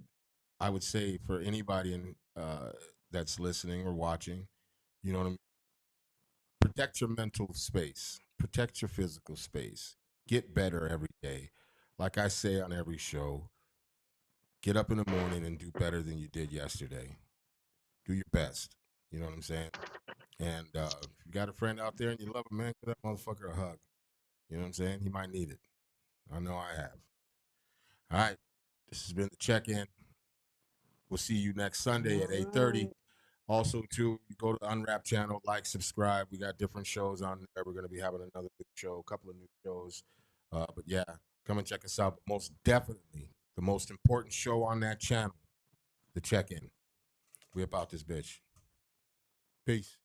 I would say for anybody that's listening or watching, what I mean, protect your mental space, protect your physical space, get better every day. like I say on every show, get up in the morning and do better than you did yesterday. Do your best. You know what I'm saying? And if you got a friend out there and you love him, man, give that motherfucker a hug. You know what I'm saying? He might need it. I know I have. All right. This has been the check-in. We'll see you next Sunday at 8:30. Also, too, you go to the Unwrap channel, like, subscribe. We got different shows on there. We're going to be having another new show, a couple of new shows. But yeah, come and check us out. But most definitely, the most important show on that channel, the check-in. We about this bitch. Peace.